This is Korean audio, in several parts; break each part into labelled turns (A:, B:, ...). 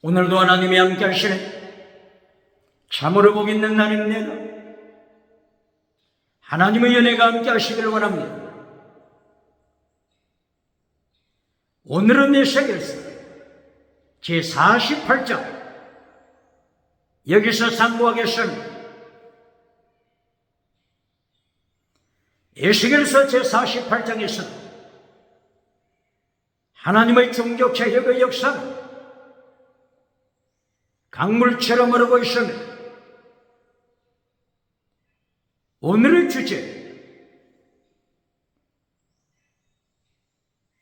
A: 오늘도 하나님이 함께 하시는 참으로 복 있는 날입니다. 하나님의 은혜가 함께 하시기를 원합니다. 오늘은 에스겔서 제48장 여기서 상고하겠습니다. 에스겔서 제48장에서 하나님의 종교 개혁의 역사는 강물처럼 흐르고 있습니다. 오늘의 주제,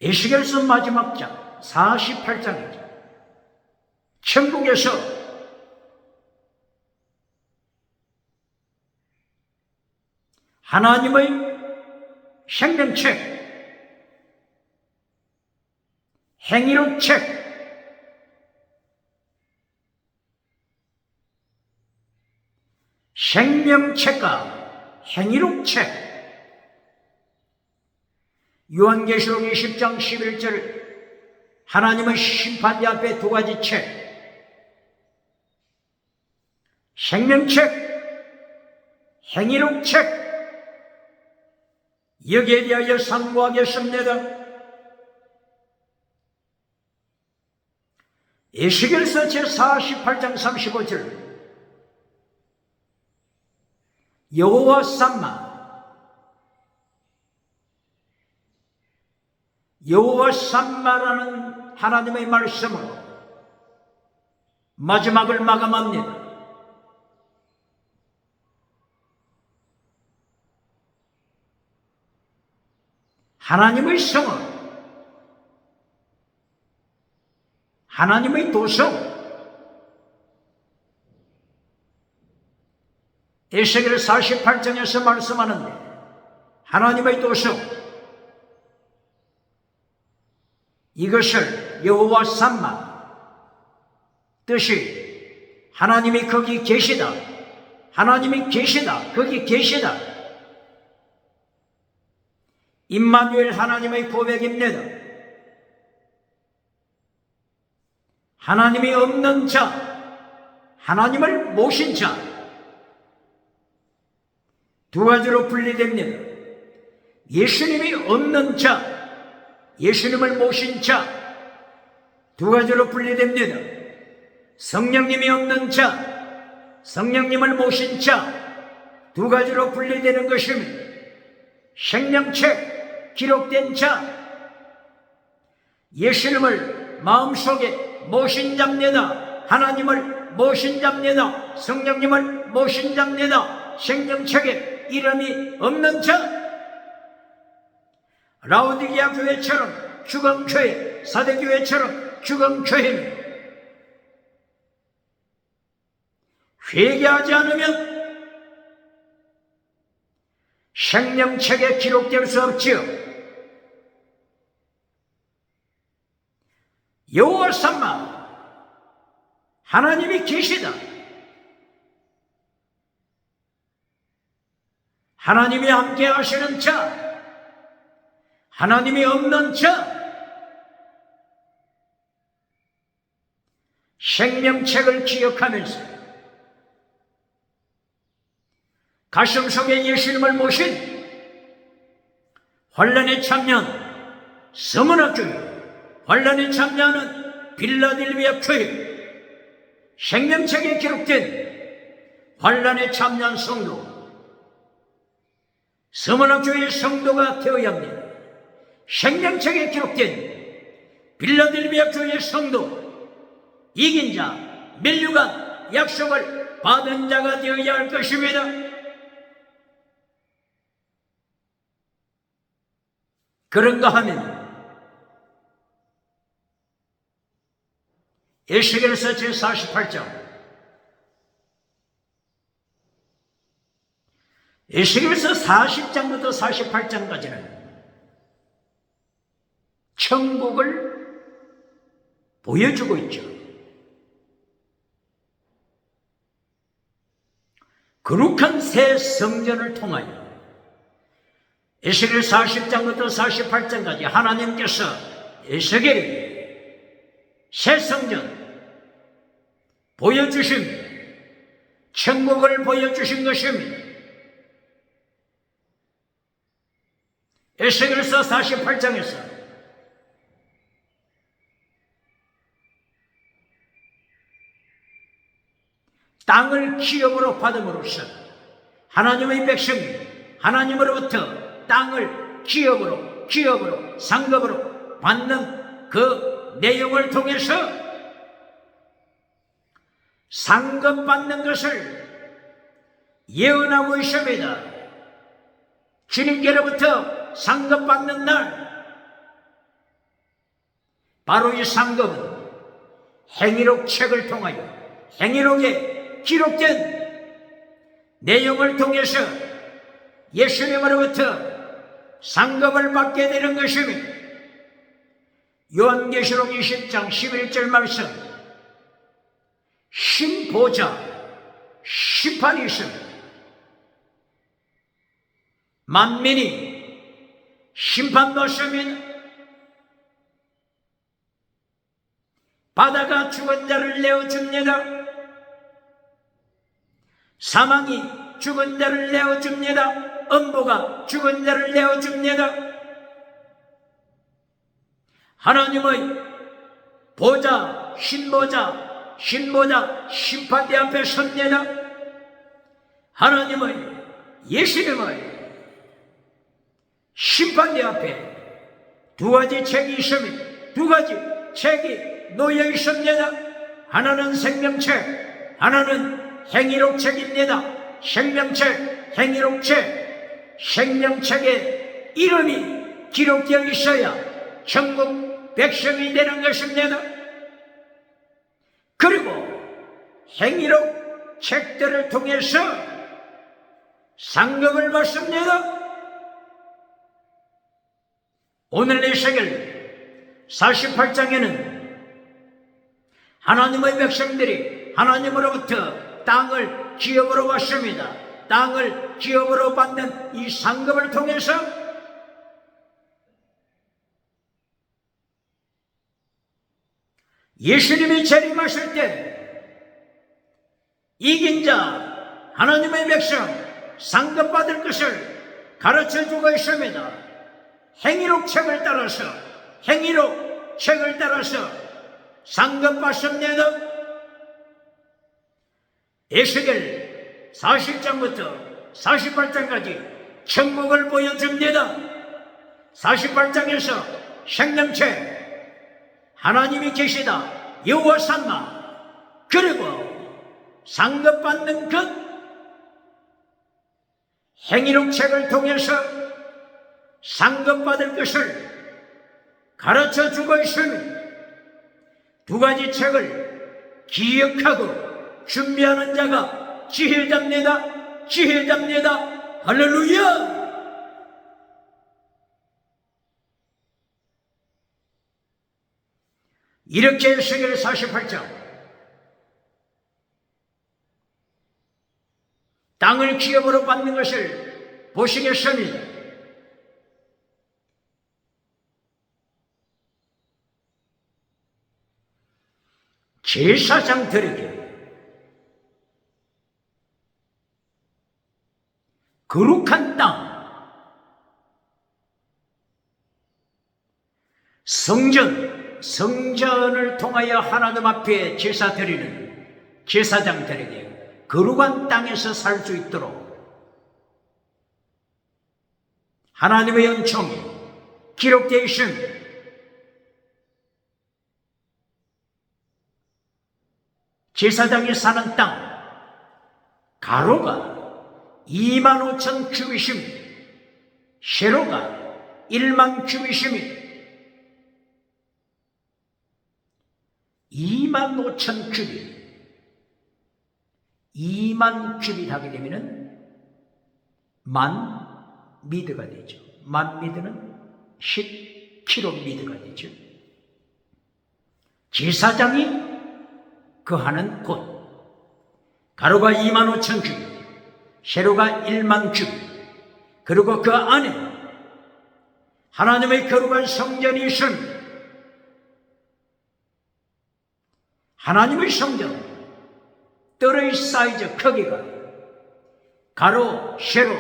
A: 에스겔서 마지막 장 48장이죠. 천국에서 하나님의 생명책, 행위록책, 생명책과 행위록책, 요한계시록 20장 11절 하나님의 심판대 앞에 두 가지 책, 생명책, 행위록책, 여기에 대하여 상고하겠습니다. 에스겔서 제48장 35절 여호와 삼마라는 하나님의 말씀으로 마지막을 마감합니다. 하나님의 성은 하나님의 도성, 에스겔 48장에서 말씀하는데 하나님의 도성, 이것을 여호와 삼마, 뜻이 하나님이 거기 계시다, 하나님이 계시다, 거기 계시다, 임마누엘 하나님의 고백입니다. 하나님이 없는 자, 하나님을 모신 자, 두 가지로 분리됩니다. 예수님이 없는 자, 예수님을 모신 자, 두 가지로 분리됩니다. 성령님이 없는 자, 성령님을 모신 자, 두 가지로 분리되는 것입니다. 생명책 기록된 자, 예수님을 마음속에 모신 자입니다. 하나님을 모신 자입니다. 성령님을 모신 자입니다. 생명책에 이름이 없는 자, 라오디게아 교회처럼 주광교회, 사대교회처럼 주광교회는 회개하지 않으면 생명책에 기록될 수 없지요. 여호와 삼마, 하나님이 계시다, 하나님이 함께 하시는 자, 하나님이 없는 자, 생명책을 기억하면서 가슴속에 예수님을 모신 환란에 참여한 서문학교회, 환란에 참여하는 빌라델비아 교회, 생명책에 기록된 환란에 참여한 성도, 서문학교의 성도가 되어야 합니다. 생명책에 기록된 빌라델비아 교회의 성도, 이긴 자, 면류관 약속을 받은 자가 되어야 할 것입니다. 그런가 하면 에스겔서 제48장, 에스겔서 40장부터 48장까지는 천국을 보여주고 있죠. 거룩한 새 성전을 통하여 에스겔 40장부터 48장까지 하나님께서 에스겔에게 새 성전, 보여주신 천국을 보여주신 것입니다. 에스겔서 48장에서 땅을 기업으로 받음으로써 하나님의 백성이 하나님으로부터 땅을 기업으로 상급으로 받는 그 내용을 통해서 상급받는 것을 예언하고 있습니다. 주님께로부터 상급받는 날, 바로 이 상급은 행위록 책을 통하여 행위록에 기록된 내용을 통해서 예수님으로부터 상급을 받게 되는 것입니다. 요한계시록 20장 11절 말씀, 신보좌 심판이 있습니다. 만민이 심판받습니다. 바다가 죽은 자를 내어줍니다. 사망이 죽은 자를 내어줍니다. 음부가 죽은 자를 내어줍니다. 하나님의 보좌, 신보좌 심판대 앞에 섭니다. 하나님의 예수님의 심판대 앞에 두 가지 책이 있습니다. 두 가지 책이 놓여 있습니다. 하나는 생명책, 하나는 행위록책입니다. 생명책, 행위록책, 생명책에 이름이 기록되어 있어야 천국 백성이 되는 것입니다. 그리고 행위록 책들을 통해서 상급을 받습니다. 오늘 에스겔 48장에는 하나님의 백성들이 하나님으로부터 땅을 기업으로 받습니다. 땅을 기업으로 받는 이 상급을 통해서 예수님이 재림하실 때 이긴 자 하나님의 백성 상급받을 것을 가르쳐주고 있습니다. 행위록 책을 따라서 상급받습니다. 에스겔 40장부터 48장까지 천국을 보여줍니다. 48장에서 생명책, 하나님이 계시다, 여호와 삼마, 그리고 상급받는 것, 행위록 책을 통해서 상급받을 것을 가르쳐주고 있으니 두 가지 책을 기억하고 준비하는 자가 지혜자입니다. 할렐루야! 이렇게 에스겔 48장 땅을 기업으로 받는 것을 보시겠습니다. 제사장들에게 거룩한 땅, 성전을 통하여 하나님 앞에 제사 드리는 제사장들에게 거룩한 땅에서 살 수 있도록 하나님의 은총이 기록되어 있습니다. 제사장이 사는 땅, 가로가 25,000 규빗입니다. 세로가 1만 규빗입니다. 25,000 규빗. 2만 규빗 하게 되면은 만 미드가 되죠. 만 미드는 10km 되죠. 제사장이 거하는 곳, 가로가 25,000 규빗, 세로가 1만 규빗, 그리고 그 안에 하나님의 거룩한 성전이 있습니다. 하나님의 성전, 뜰의 사이즈 크기가 가로 세로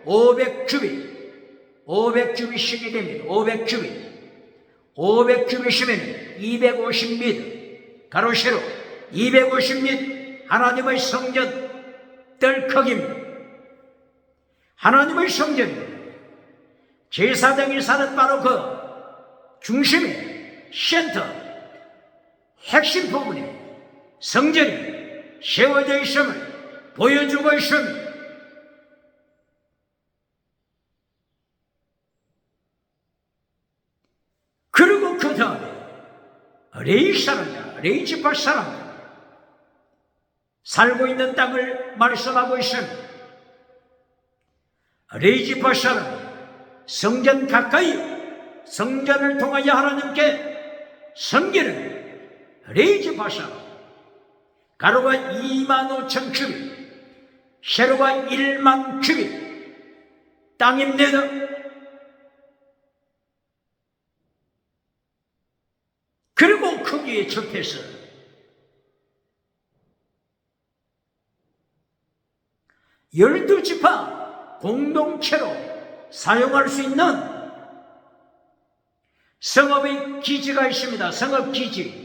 A: 500큐빗씩이 됩니다. 500큐빗이면 250m, 가로 세로 250m 하나님의 성전 뜰 크기입니다. 하나님의 성전입니다. 제사장이 사는 바로 그 중심에 센터 핵심 부분에 성전이 세워져 있음을 보여주고 있습니다. 그리고 그 다음에 레위 사람들, 레위 지파 사람들 살고 있는 땅을 말씀하고 있습니다. 레위 지파 사람 성전 가까이 성전을 통하여 하나님께 섬기는 레위 지파 사람 가로가 25,000큐빗 세로가 10,000큐빗 땅입니다. 그리고 거기에 접해서 열두 지파 공동체로 사용할 수 있는 성읍의 기지가 있습니다. 성읍 기지.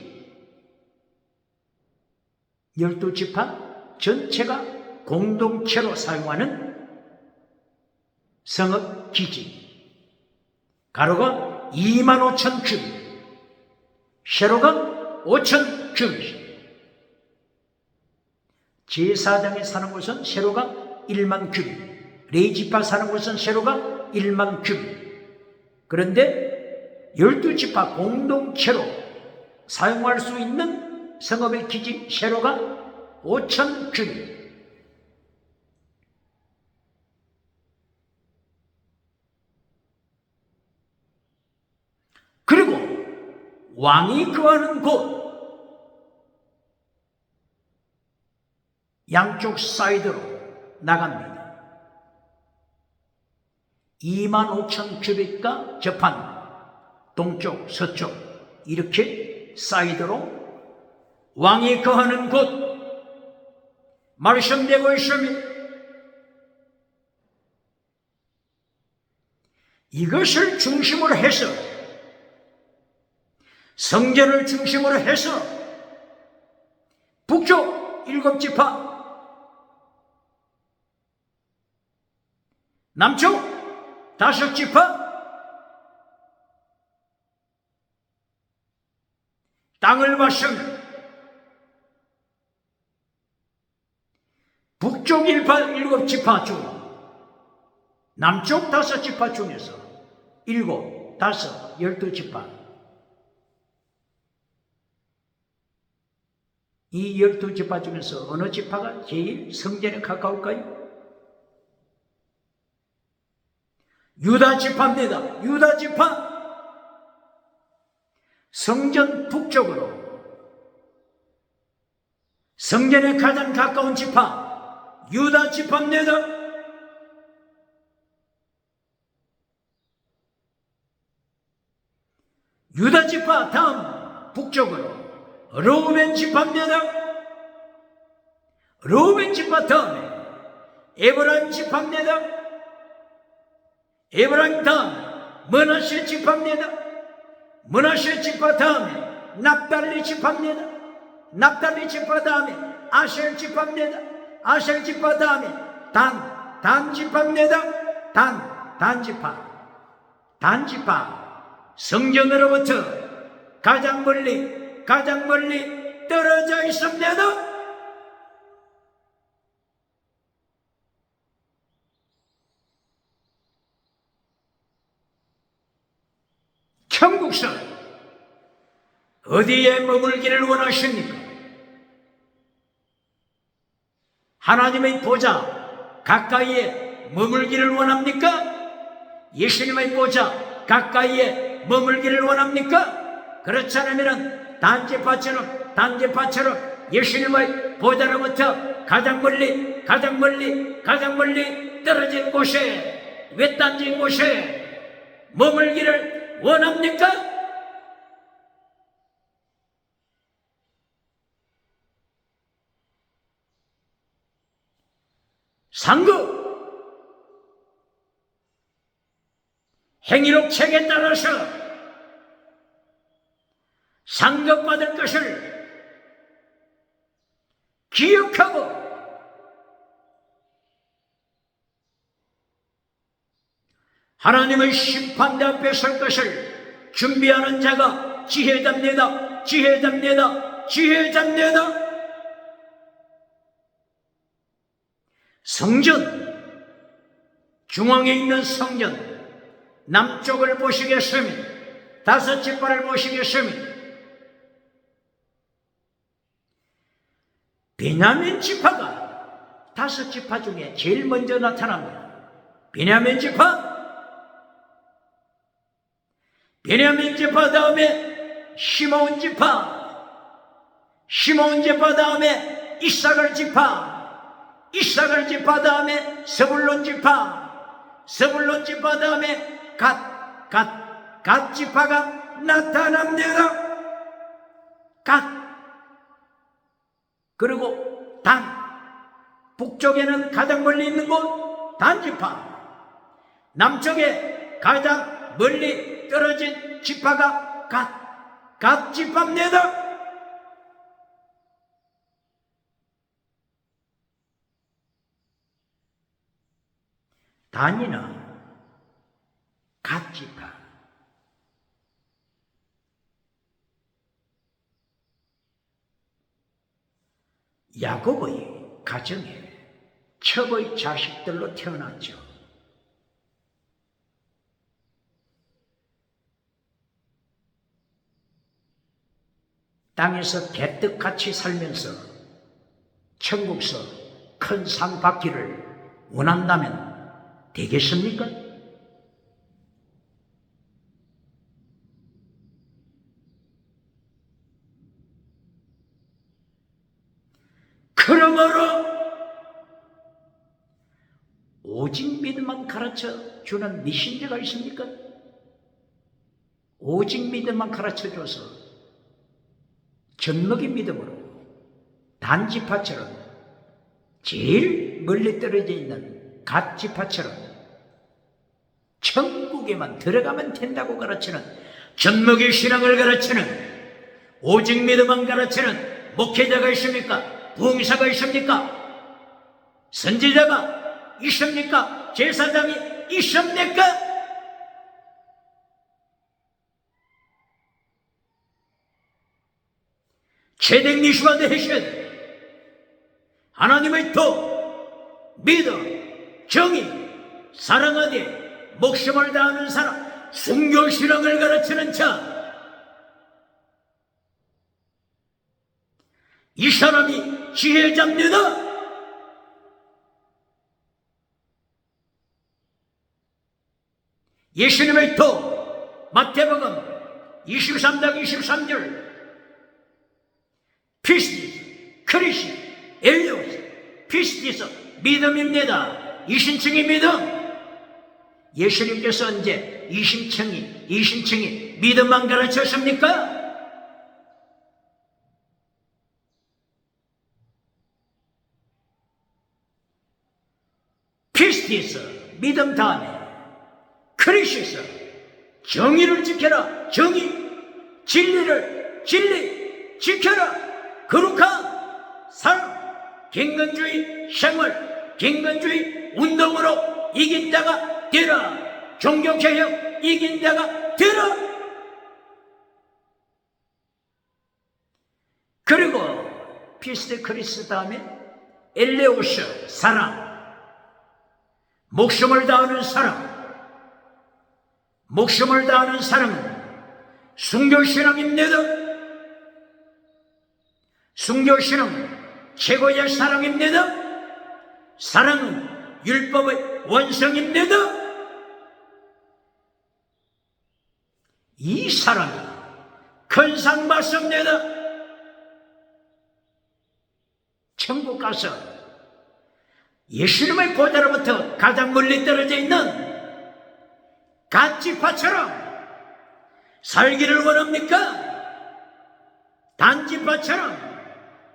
A: 12지파 전체가 공동체로 사용하는 성읍 기지. 가로가 25,000큐빗, 세로가 5,000큐빗. 제사장이 사는 곳은 세로가 10,000큐빗, 레위지파 사는 곳은 세로가 10,000큐빗. 그런데 12지파 공동체로 사용할 수 있는 성읍의 기지 세로가 5,000큐빗. 그리고 왕이 거하는 곳 양쪽 사이드로 나갑니다. 25,000큐빗과 접한 동쪽, 서쪽 이렇게 사이드로 왕이 거하는 곳 말씀되고 있습니다. 이것을 중심으로 해서 성전을 중심으로 해서 북쪽 7지파 남쪽 5지파 땅을 봤습니다. 북쪽 7지파 중 남쪽 5지파 중에서 7, 5, 12지파 이 12지파 중에서 어느 지파가 제일 성전에 가까울까요? 유다 지파입니다. 유다 지파 성전 북쪽으로 성전에 가장 가까운 지파 유다 지파입니다. 유다 지파 다음 북쪽으로 르우벤 지파입니다. 르우벤 지파 다음에 에브라임 지파입니다. 에브라임 다음 므낫세 지파입니다. 므낫세 지파 다음에 납달리 지파입니다. 납달리 지파 다음에 아셀 지파입니다. 아셀 지파 다음에 단 지파입니다. 단 지파 성전으로부터 가장 멀리 떨어져 있습니다. 천국성 어디에 머물기를 원하십니까? 하나님의 보좌 가까이에 머물기를 원합니까? 예수님의 보좌 가까이에 머물기를 원합니까? 그렇지 않으면 단지파처럼 예수님의 보좌로부터 가장 멀리 떨어진 곳에 외딴진 곳에 머물기를 원합니까? 상급 행위록 책에 따라서 상급받을 것을 기억하고 하나님의 심판대 앞에 설 것을 준비하는 자가 지혜잡니다. 지혜잡니다. 지혜잡니다. 성전, 중앙에 있는 성전 남쪽을 보시겠으면 다섯 지파를 보시겠으면 베냐민 지파가 다섯 지파 중에 제일 먼저 나타납니다. 베냐민 지파 다음에 시므온 지파, 시므온 지파 다음에 이사갈 지파, 이사갈 지파 다음에 스불론 지파, 스불론 지파 다음에 갓 지파가 나타납니다. 갓. 그리고 단, 북쪽에는 가장 멀리 있는 곳 단지파, 남쪽에 가장 멀리 떨어진 지파가 갓 지파입니다. 단이나 갓 지파. 야곱의 가정에 첩의 자식들로 태어났죠. 땅에서 개떡같이 살면서 천국서 큰 상 받기를 원한다면 되겠습니까? 그러므로 오직 믿음만 가르쳐 주는 미신자가 있습니까? 오직 믿음만 가르쳐 줘서 젖먹이 믿음으로 단지파처럼 제일 멀리 떨어져 있는 갓지파처럼 천국에만 들어가면 된다고 가르치는 젖먹이 신앙을 가르치는 오직 믿음만 가르치는 목회자가 있습니까? 부흥사가 있습니까? 선지자가 있습니까? 제사장이 있습니까? 최대 미수가 되셔야 돼. 하나님의 도, 믿음, 정의, 사랑하되 목숨을 다하는 사람, 순교신앙을 가르치는 자, 이 사람이 지혜자입니다. 예수님의 도, 마태복음 23장 23절 피스티스, 크리시, 엘리오스, 피스티스 믿음입니다. 이신층이 믿음. 예수님께서 언제 이신층이 믿음만 가르쳤습니까? 피스티스 믿음 다음에 크리시스 정의를 지켜라. 정의, 진리 지켜라. 거룩한 삶, 경건주의 생활, 경건주의 운동으로 이긴 자가 되라. 종교개혁 이긴 자가 되라. 그리고 피스트 크리스 다음에 엘레오스 사랑, 목숨을 다하는 사랑, 목숨을 다하는 사랑은 순교신앙입니다. 순교신앙은 최고의 사랑입니다. 사랑은 율법의 원성입니다. 이 사랑이 큰 상 받습니다. 천국 가서 예수님의 보좌로부터 가장 멀리 떨어져 있는 갓지파처럼 살기를 원합니까? 단지파처럼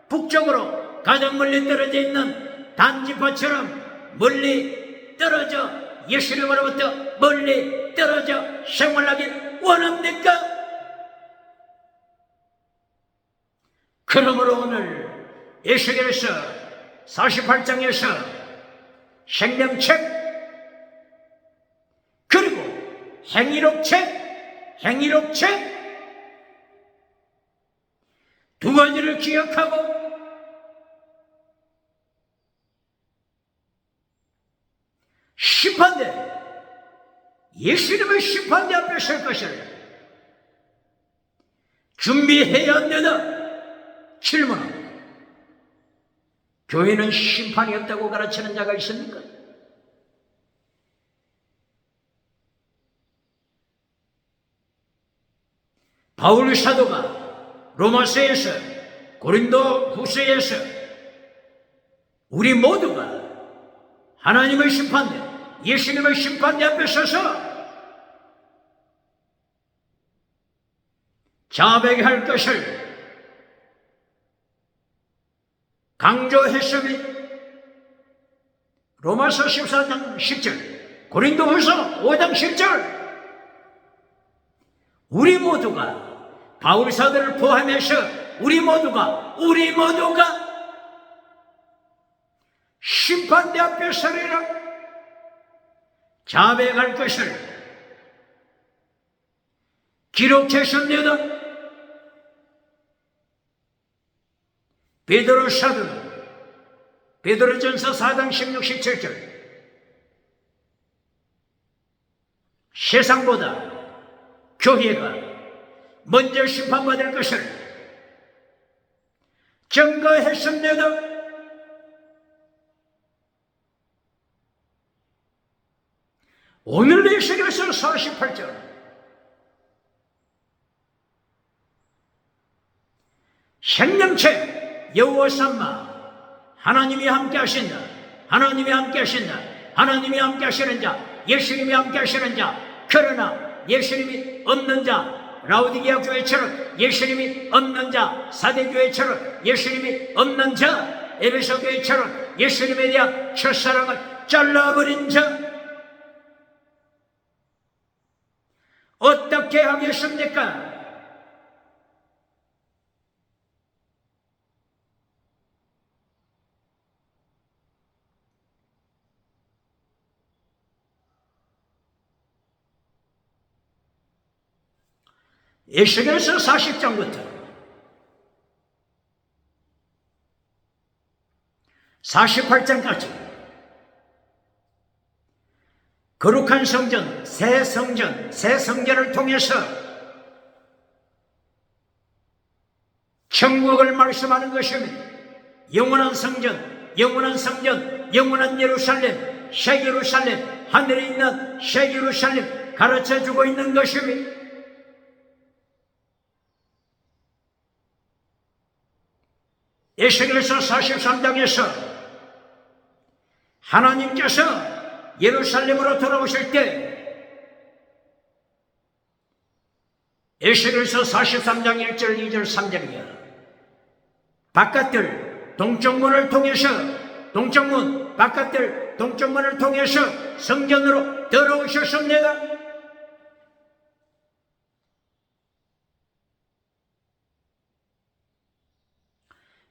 A: 북쪽으로 가장 멀리 떨어져 있는 단지파처럼 멀리 떨어져 예수님으로부터 멀리 떨어져 생활하길 원합니까? 그러므로 오늘 에스겔서 48장에서 생명책 그리고 행위록책 두 가지를 기억하고 심판대 예수님의 심판대 앞에 설 것을 준비해야 한다 질문합니다. 교회는 심판이 없다고 가르치는 자가 있습니까? 바울 사도가 로마서에서 고린도 후서에서 우리 모두가 하나님의 심판대 예수님의 심판대 앞에 서서 자백할 것을 강조했으니 로마서 14장 10절 고린도후서 5장 10절 우리 모두가 바울 사도를 포함해서 우리 모두가 심판대 앞에 서리라 자백할 것을 기록했습니다. 베드로 사도는 베드로전서 4장 16, 17절 세상보다 교회가 먼저 심판받을 것을 증거했습니다. 오늘 에스겔서 48절 생명책 여호와 삼마 하나님이 함께 하신다 하나님이 함께 하신다 하나님이 함께 하시는 자 예수님이 함께 하시는 자 그러나 예수님이 없는 자 라오디게아 교회처럼 예수님이 없는 자 사대교회처럼 예수님이 없는 자 에베소 교회처럼 예수님에 대한 첫사랑을 잘라버린 자 어떻게 하겠습니까? 에스겔서 40장부터 48장까지 거룩한 성전, 새 성전을 통해서 천국을 말씀하는 것입니다. 영원한 성전, 영원한 예루살렘, 새 예루살렘, 하늘에 있는 새 예루살렘 가르쳐주고 있는 것입니다. 에스겔서 43장에서 하나님께서 예루살렘으로 돌아오실 때 에스겔서 43장 1절 2절 3절이야 바깥들 동쪽문을 통해서 동쪽문 바깥들 동쪽문을 통해서 성전으로 들어오셨습니다.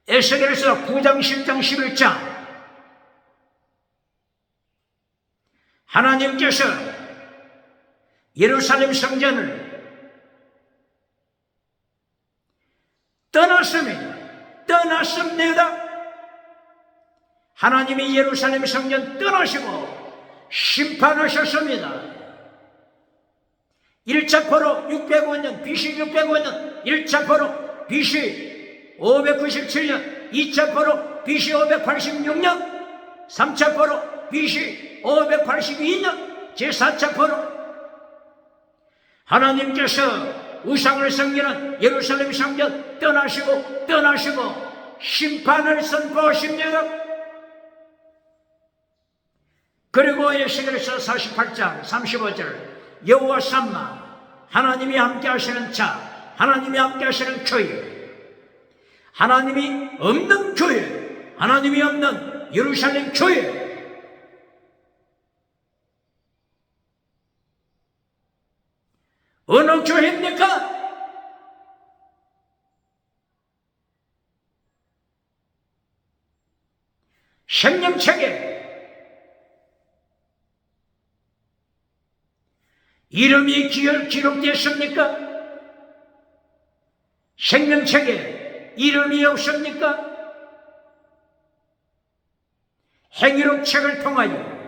A: 에스겔서 9장 10장 11장 하나님께서 예루살렘 성전을 떠났습니다. 하나님이 예루살렘 성전 떠나시고 심판하셨습니다. 1차 포로 605년 BC 605년 1차 포로 BC 597년 2차 포로 BC 586년 3차 포로 BC 582년 제4차 포로 하나님께서 우상을 섬기는 예루살렘 성전 떠나시고 심판을 선포하십니다. 그리고 에스겔서 48장 35절 여호와 삼마 하나님이 함께 하시는 자 하나님이 함께 하시는 교회 하나님이 없는 교회 하나님이 없는 예루살렘 교회 생명책에 이름이 기록되었습니까? 생명책에 이름이 없습니까? 행위록 책을 통하여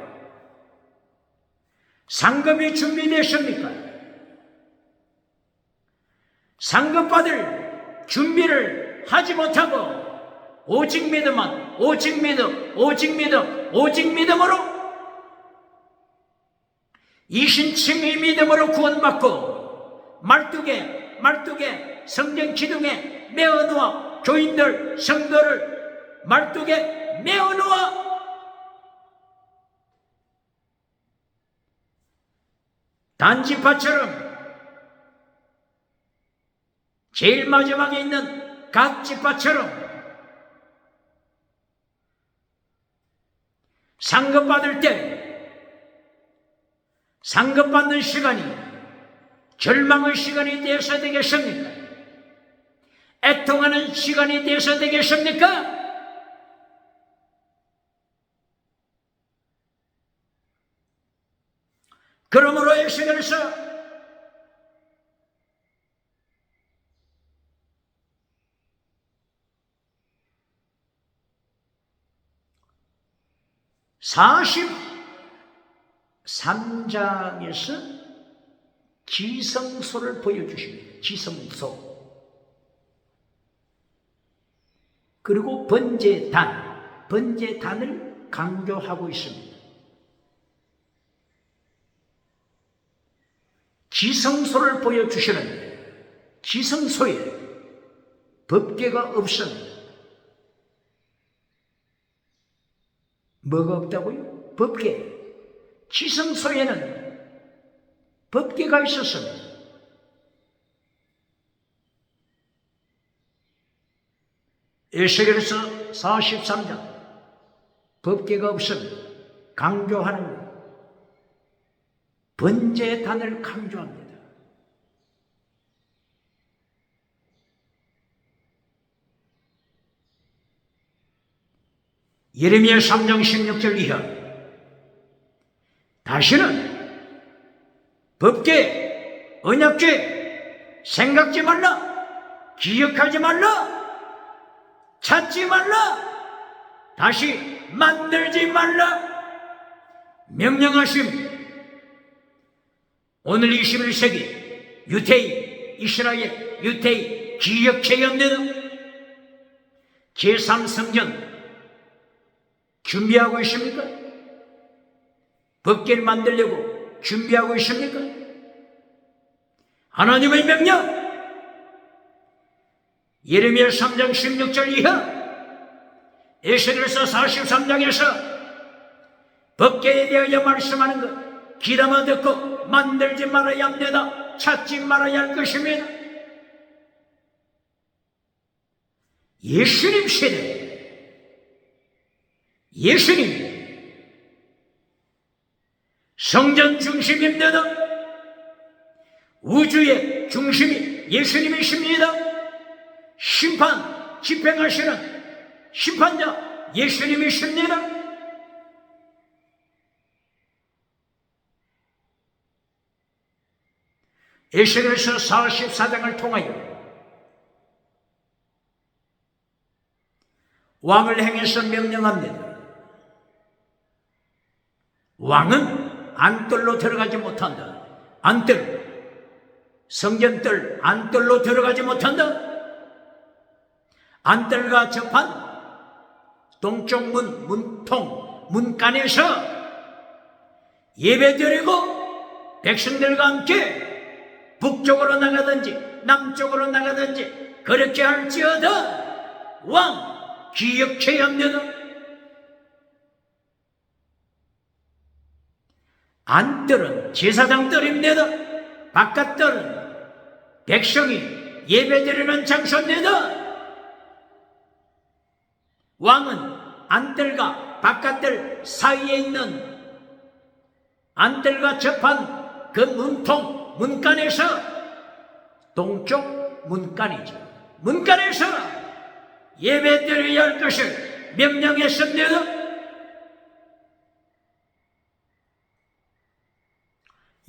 A: 상급이 준비되었습니까? 상급받을 준비를 하지 못하고 오직 믿음만, 오직 믿음, 오직 믿음, 오직 믿음으로 이신칭의 믿음으로 구원받고 말뚝에 성전 기둥에 메어놓아 교인들 성도를 말뚝에 메어놓아 단지파처럼 제일 마지막에 있는 각 지파처럼 상급받을 때 상급받는 시간이 절망의 시간이 되어서 되겠습니까? 애통하는 시간이 되어서 되겠습니까? 그러므로 에스겔서 (43장에서) 지성소를 보여주십니다. 지성소. 그리고 번제단을 강조하고 있습니다. 지성소를 보여주시는데 지성소에 법궤가 없습니다. 뭐가 없다고요? 법궤. 지성소에는 법궤가 있었습니다. 에스겔서 43장 법궤가 없습니다. 강조하는 것. 번제단을 강조합니다. 예레미야 3장 16절 이하 다시는 법궤, 언약궤 생각지 말라, 기억하지 말라, 찾지 말라, 다시 만들지 말라 명령하심. 오늘 21세기 유태인, 이스라엘, 유태인 기억해야 합니다. 제3성전 준비하고 있습니까? 법궤를 만들려고 준비하고 있습니까? 하나님의 명령 예레미야 3장 16절 이하 에스겔서 43장에서 법궤에 대하여 말씀하는 것 귀담아 듣고 만들지 말아야 합니다. 찾지 말아야 할 것입니다. 예수님 시대 예수님 성전 중심입니다. 우주의 중심이 예수님이십니다. 심판 집행하시는 심판자 예수님이십니다. 에스겔서 44장을 통하여 왕을 행해서 명령합니다. 왕은 안뜰로 들어가지 못한다. 안뜰, 성전뜰 안뜰로 들어가지 못한다. 안뜰과 접한 동쪽 문통, 문간에서 예배드리고 백성들과 함께 북쪽으로 나가든지 남쪽으로 나가든지 그렇게 할지어다 왕 기억해야 합니다. 안뜰은 제사장뜰입니다. 바깥뜰은 백성이 예배드리는 장소입니다. 왕은 안뜰과 바깥뜰 사이에 있는 안뜰과 접한 그 문통, 문간에서 동쪽 문간이죠. 문간에서 예배드려야 할 것을 명령했습니다.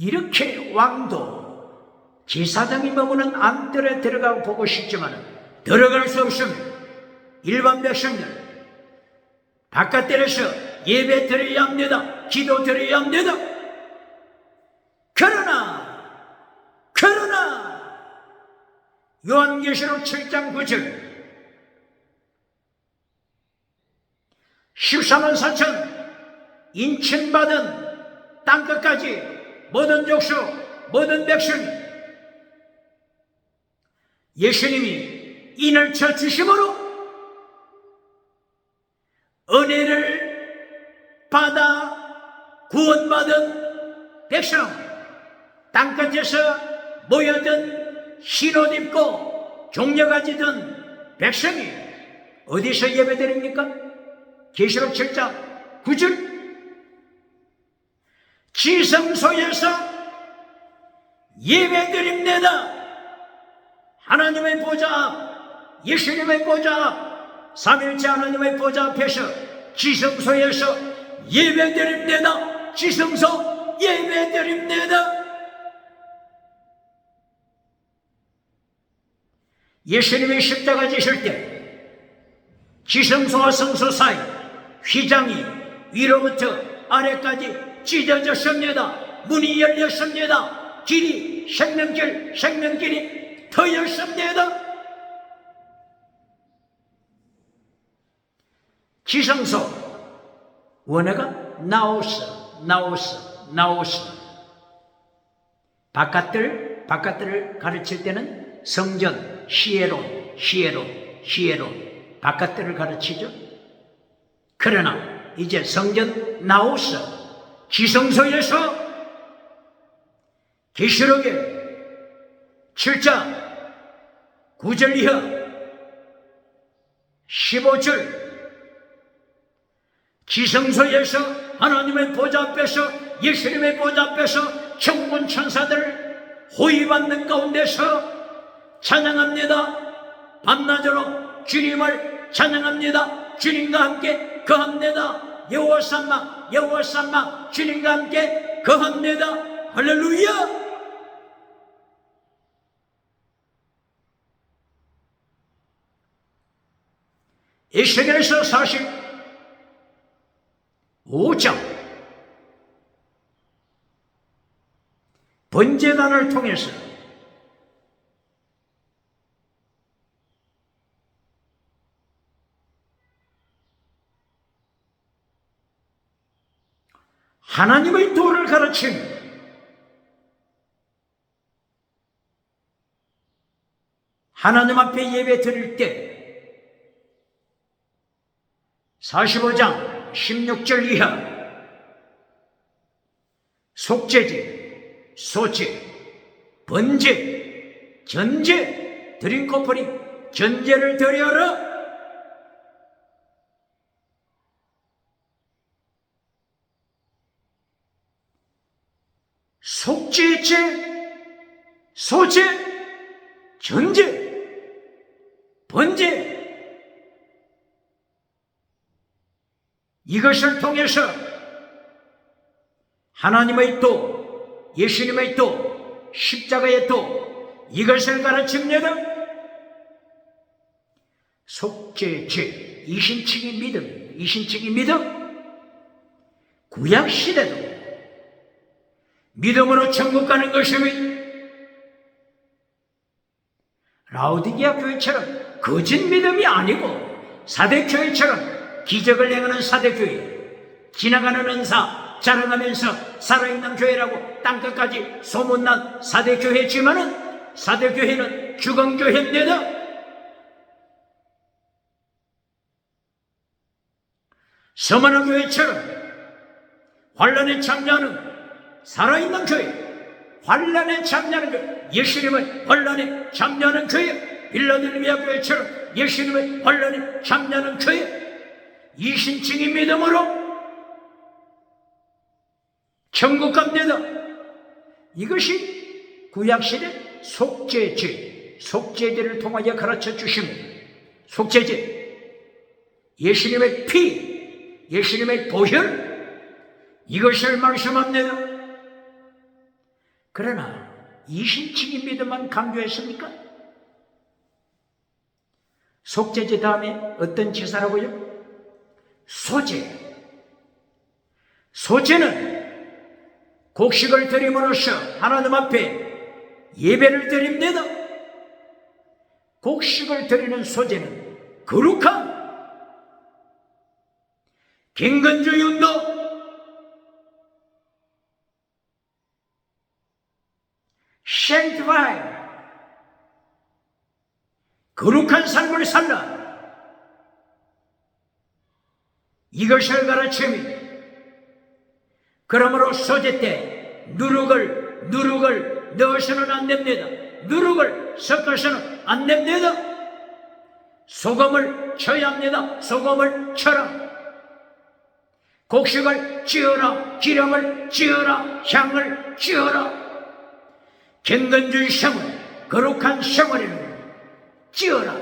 A: 이렇게 왕도 제사장이 머무는 안뜰에 들어가 보고 싶지만 들어갈 수 없습니다. 일반 백성들 바깥들에서 예배 드려야 합니다. 기도 드려야 합니다. 그러나 요한계시록 7장 9절 14만 4천 인침받은 땅끝까지 모든 족속 모든 백성 예수님이 인을 쳐 주심으로 은혜를 받아 구원받은 백성 땅끝에서 모여든 흰옷 입고 종려가지던 백성이 어디서 예배드립니까? 계시록 7장 9절 지성소에서 예배드립니다. 하나님의 보좌 앞, 예수님의 보좌 앞, 삼일째 하나님의 보좌 앞에서 지성소에서 예배드립니다. 지성소 예배드립니다. 예수님이 십자가 지실 때 지성소와 성소 사이 휘장이 위로부터 아래까지 찢어졌습니다. 문이 열렸습니다. 길이 생명길이 터였습니다. 지성소 원어가 나오스 바깥들을 가르칠 때는 성전 시에론 바깥들을 가르치죠. 그러나 이제 성전 나오스 지성소에서 계시록의 7장 9절 이하 15절 지성소에서 하나님의 보좌 앞에서 예수님의 보좌 앞에서 천군 천사들을 호위받는 가운데서 찬양합니다. 밤낮으로 주님을 찬양합니다. 주님과 함께 거합니다. 여호와 삼마 주님과 함께 거합니다. 할렐루야. 에스겔서 45장 번제단을 통해서 하나님의 도를 가르친 하나님 앞에 예배 드릴 때 45장 16절 이하 속죄제, 소제, 번제, 전제, 드링코퍼링 전제를 드려라. 속죄제, 소제, 전제, 번제 이것을 통해서 하나님의 도, 예수님의 도, 십자가의 도 이것을 가르칩니다. 속죄제, 이신칭의 믿음 구약시대도 믿음으로 천국 가는 것이며 라오디게아 교회처럼 거짓 믿음이 아니고 사대교회처럼 기적을 행하는 사대교회 지나가는 은사 자랑하면서 살아있는 교회라고 땅끝까지 소문난 사대교회지만은 사대교회는 주광교회입니다. 서만한 교회처럼 환란에 참여하는 살아있는 교회, 환란에 참여하는 교회, 예수님의 환란에 참여하는 교회, 빌라델비아 교회처럼 예수님의 환란에 참여하는 교회, 이신칭의 믿음으로 천국 갑니다. 이것이 구약시대 속죄제를 통하여 가르쳐 주십니다. 속죄제, 예수님의 피, 예수님의 보혈, 이것을 말씀합니다. 그러나 이신칭의 믿음만 강조했습니까? 속죄제 다음에 어떤 제사라고요? 소제. 소제는 곡식을 드림으로써 하나님 앞에 예배를 드립니다. 곡식을 드리는 소제는 거룩한 경건주의운동, sanctify, 거룩한 삶을 살라, 이것을 가르칩니다. 그러므로 소제 때 누룩을 넣어서는 안 됩니다. 누룩을 섞어서는 안 됩니다. 소금을 쳐야 합니다. 소금을 쳐라. 곡식을 찌어라. 기름을 찌어라. 향을 찌어라. 경건주의 생활, 거룩한 생활에는 찌어라.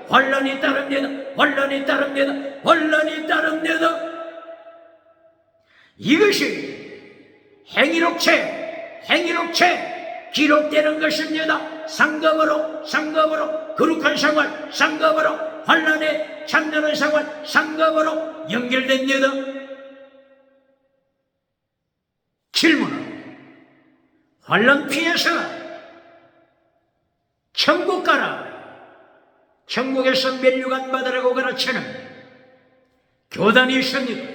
A: 환난이 따릅니다. 환난이 따릅니다. 이것이 행위록체 기록되는 것입니다. 상급으로 거룩한 생활, 상급으로 환난에 참여하는 생활, 상급으로 연결됩니다. 질문은 환난 피해서 천국 가라. 천국에서 면류관 받으라고 가르치는 교단이 있습니까?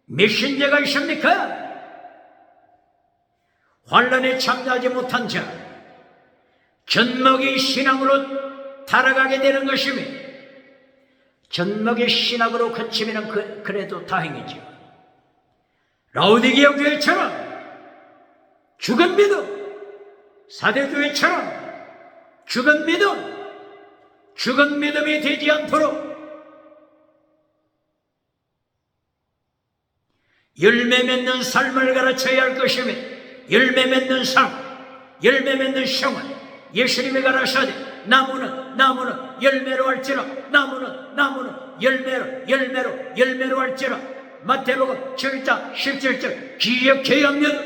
A: 메신저가 있습니까? 환난에 참여하지 못한 자, 젖먹이 신앙으로 달아가게 되는 것이며, 젖먹이 신앙으로 그치면 그래도 다행이죠. 라오디게아 교회처럼 죽은 믿음, 사대교회처럼 죽은 믿음이 되지 않도록 열매 맺는 삶을 가르쳐야 할 것이며, 열매 맺는 삶, 열매 맺는 생활, 예수님이 가르쳐야 돼. 나무는 열매로 할지라, 나무는 열매로 할지라. 마태복음 7장 17절 기억해야 합니다.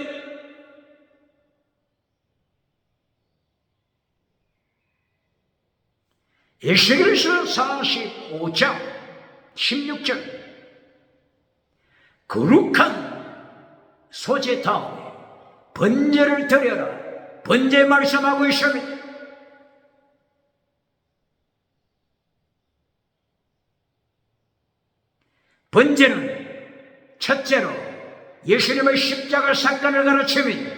A: 에스겔서 45장 16절 거룩한 소제 다음에 번제를 드려라. 번제 말씀하고 있습니다. 번제는 첫째로 예수님의 십자가 사건을 가르칩니다.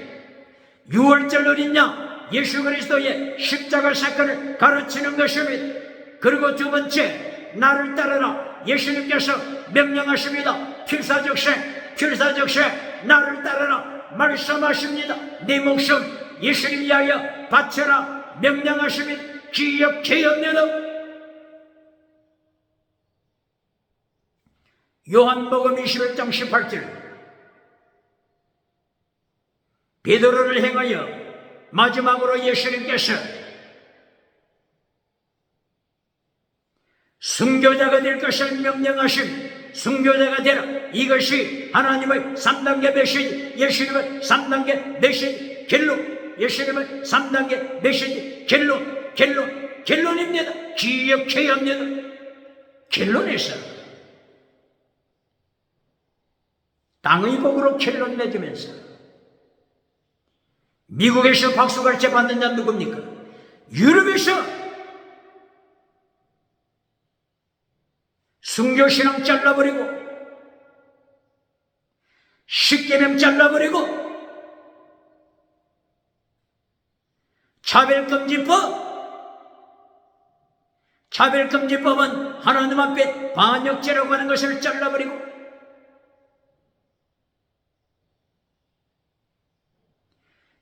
A: 6월절 어린 양 예수 그리스도의 십자가 사건을 가르치는 것입니다. 그리고 두 번째, 나를 따르라. 예수님께서 명령하십니다. 필사적세 나를 따르라 말씀하십니다. 내 목숨 예수님 위하여 바쳐라 명령하십니다. 기억해야 합니다. 요한복음 21장 18절 베드로를 행하여 마지막으로 예수님께서 순교자가 될 것을 명령하십니다. 순교자가 되라. 이것이 하나님의 3단계 메시지, 예수님의 3단계 메시지, 결론, 예수님의 3단계 메시지, 결론입니다. 기억해야 합니다. 결론에서 땅의 복으로 결론 맺으면서 미국에서 박수갈채 받는 자 누굽니까? 유럽에서 순교신앙 잘라버리고 십계명 잘라버리고 차별금지법은 하나님 앞에 반역죄라고 하는 것을 잘라버리고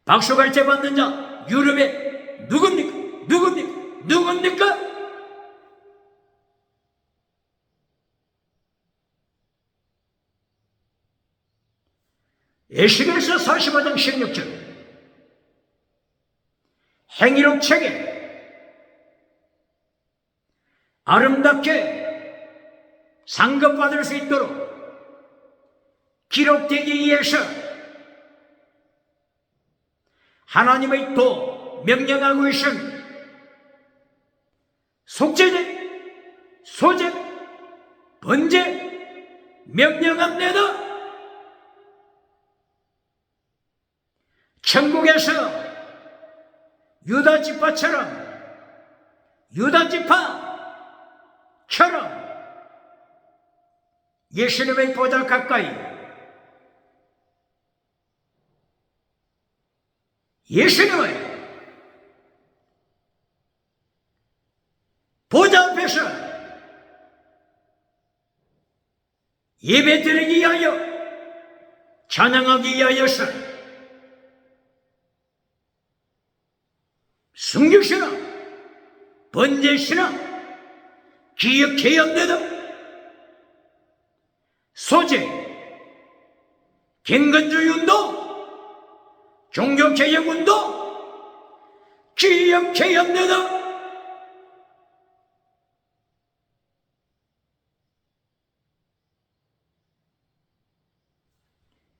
A: 박수갈채 받는 자 유럽에 누굽니까? 에스겔서 45장 16절 행위록 책에 아름답게 상급받을 수 있도록 기록되기 위해서 하나님의 또 명령하고 계신 속죄제, 소제, 번제 명령합니다. 천국에서 유다 지파처럼 예수님의 보다 가까이 예수님의 보좌 앞에서 예배드리기 위하여 찬양하기 위하여서 순교시나 번제시나 기억해야 합니다. 소제, 경건주의운동, 종교개혁운동 기억해야 합니다.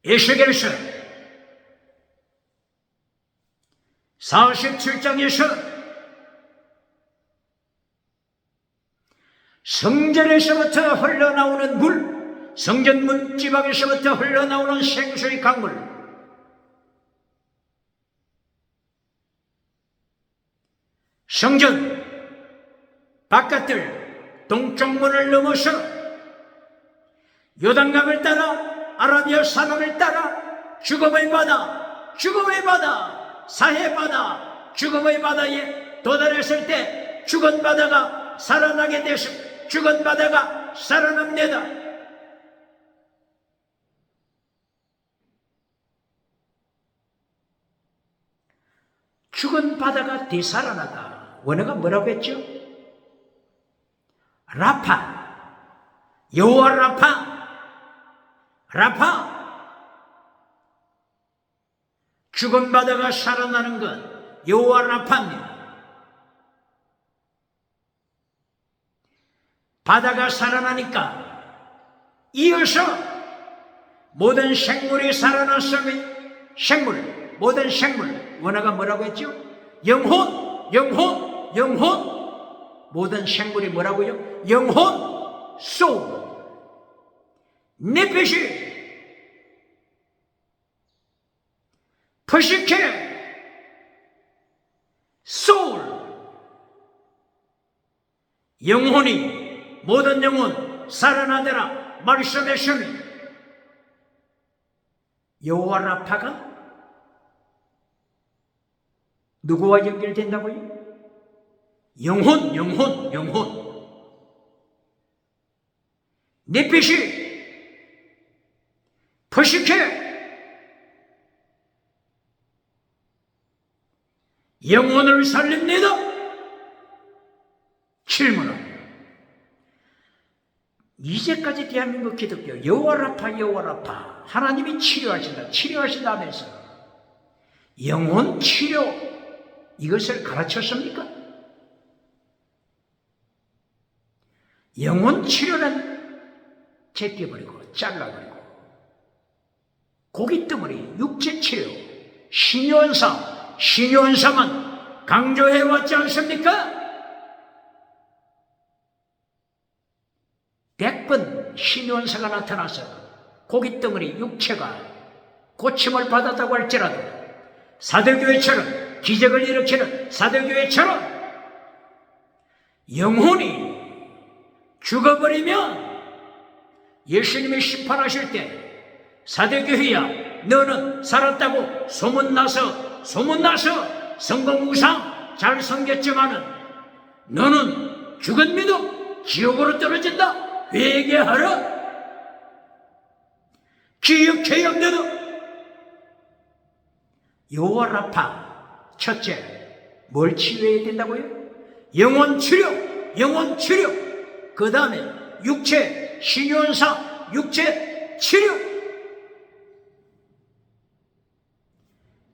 A: 에스겔서 47장에서 성전에서부터 흘러나오는 물, 성전 문지방에서부터 흘러나오는 생수의 강물, 성전 바깥들 동쪽문을 넘어서 요단강을 따라 아라비아 산맥을 따라 죽음의 바다, 사해 바다, 죽음의 바다에 도달했을 때 죽은 바다가 살아나게 되었습니다. 죽은 바다가 살아납니다. 죽은 바다가 되살아나다. 원어가 뭐라고 했죠? 라파, 여호와 라파. 죽은 바다가 살아나는 것 여호와 라파입니다. 바다가 살아나니까 이어서 모든 생물이 살아났으면 모든 생물, 원어가 뭐라고 했죠? 영혼. 모든 생물이 뭐라고요? 영혼, soul, 네페시, 퍼시케, soul, 영혼이 모든 영혼 살아나더라 말씀했으니 여호와 라파가 누구와 연결된다고요? 영혼. 네피시, 퍼시케, 영혼을 살립니다. 질문은 이제까지 대한민국 기독교 여호와 라파 하나님이 치료하신다 하면서 영혼 치료 이것을 가르쳤습니까? 영혼 치료는 제껴버리고 잘라버리고 고깃덩어리 육체 치료 신요한사만 강조해왔지 않습니까? 100번 신요한사가 나타나서 고깃덩어리 육체가 고침을 받았다고 할지라도 사도교회처럼 기적을 일으키는 사도교회처럼 영혼이 죽어버리면 예수님이 심판하실 때 사도교회야 너는 살았다고 소문나서 성공우상 잘 섬겼지만은 너는 죽은 믿음 지옥으로 떨어진다. 회개하라. 기억해야 합니다. 여호와 라파 첫째 뭘 치료해야 된다고요? 영혼 치료. 그 다음에 육체 신요한사 육체 치료.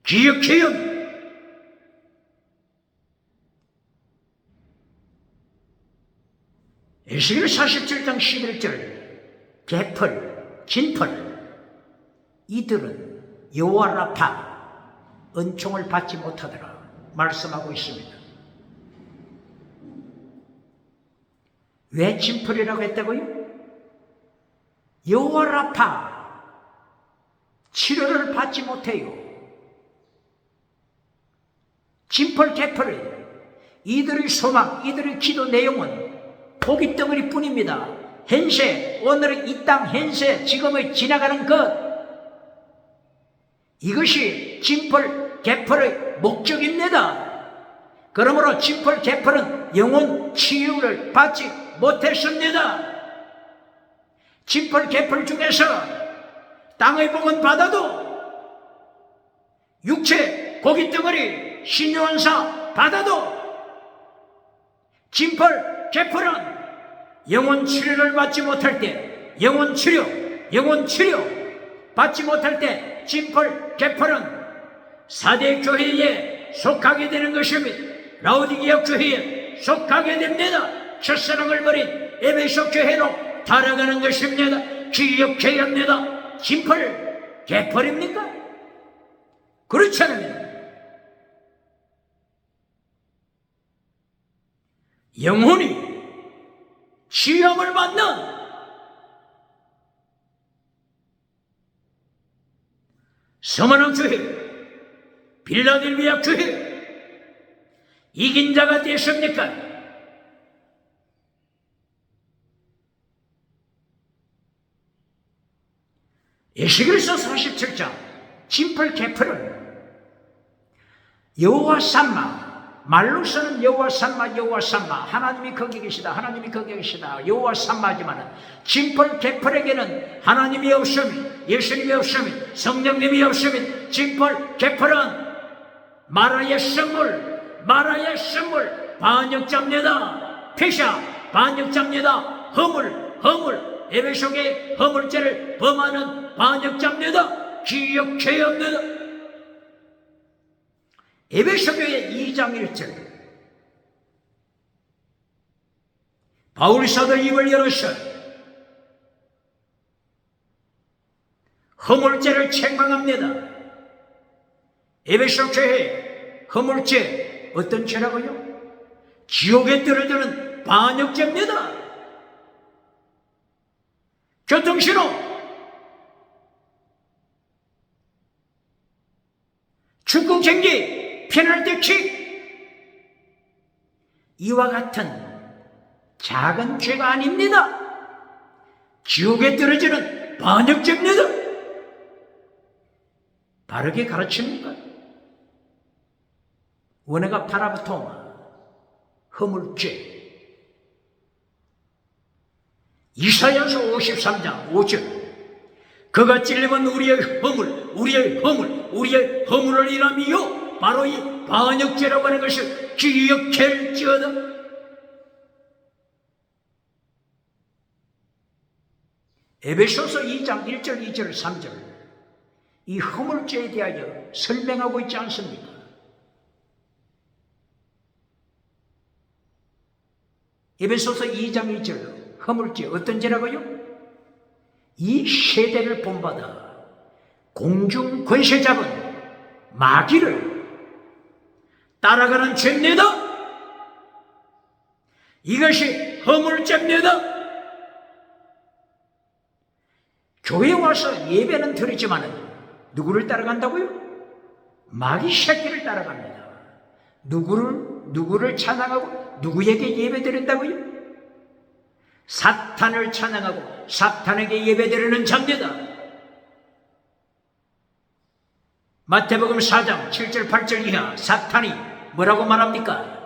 A: 기억해야 합니다. 에스겔 47장 11절 개펄, 진펄 이들은 여호와 라파 은총을 받지 못하더라 말씀하고 있습니다. 왜 짐벌이라고 했다고요? 여호와 라파, 치료를 받지 못해요. 짐벌 개펄이 이들의 소망, 이들의 기도 내용은 고깃덩어리 뿐입니다. 현세, 오늘의 이 땅 현세, 지금의 지나가는 것, 이것이 짐벌 개펄의 목적입니다. 그러므로 짐벌 개펄은 영혼 치유를 받지 못했습니다. 짐벌 개펄 중에서 땅의 복은 받아도, 육체 고깃덩어리 신유한사 받아도, 짐벌 개펄은 영혼 치료를 받지 못할 때, 영혼 치료 받지 못할 때 짐벌 개펄은 사대 교회에 속하게 되는 것입니다. 라오디게아 교회에 속하게 됩니다. 첫사랑을 버린 에베소 교회로 달아가는 것입니다. 기억해야 합니다. 짐벌 개펄입니까? 그렇지 않습니다. 영혼이 치유함을 받는 서머나 교회, 빌라델비아 교회, 이긴 자가 되십니까? 에스겔서 47장 짐벌 개펄은 여호와 삼마, 말로서는 여호와 삼마, 여호와 삼마, 하나님이 거기 계시다, 하나님이 거기 계시다, 여호와 삼마지만은 짐벌 개펄에게는 하나님이 없으면, 예수님이 없으면, 성령님이 없으면 짐벌 개펄은 마라의 선물, 반역자입니다. 패샤 반역자입니다. 허물, 에베소의 허물죄를 범하는 반역자입니다. 기억해야 합니다. 에베소교회 2장 1절, 바울 사도 입을 열어서 허물죄를 책망합니다. 에베소 교회 허물죄 어떤 죄라고요? 지옥에 떨어지는 반역죄입니다. 교통신호, 축구경기, 페널티킥, 이와 같은 작은 죄가 아닙니다. 지옥에 떨어지는 반역죄입니다. 바르게 가르칩니까? 원해가 파라부토마, 허물죄. 이사야서 53장 5절, 그가 찔림은 우리의 허물을 인함이요 바로 이 반역죄라고 하는 것을 기억할지어다. 에베소서 2장 1절, 2절, 3절, 이 허물죄에 대하여 설명하고 있지 않습니까? 에베소서 2장 2절, 허물죄 어떤 죄라고요? 이 세대를 본받아 공중 권세 잡은 마귀를 따라가는 죄입니다. 이것이 허물죄입니다. 교회 와서 예배는 드리지만 누구를 따라간다고요? 마귀 새끼를 따라갑니다. 누구를 찬양하고 누구에게 예배 드린다고요? 사탄을 찬양하고 사탄에게 예배 드리는 자입니다. 마태복음 4장 7절 8절 이하, 사탄이 뭐라고 말합니까?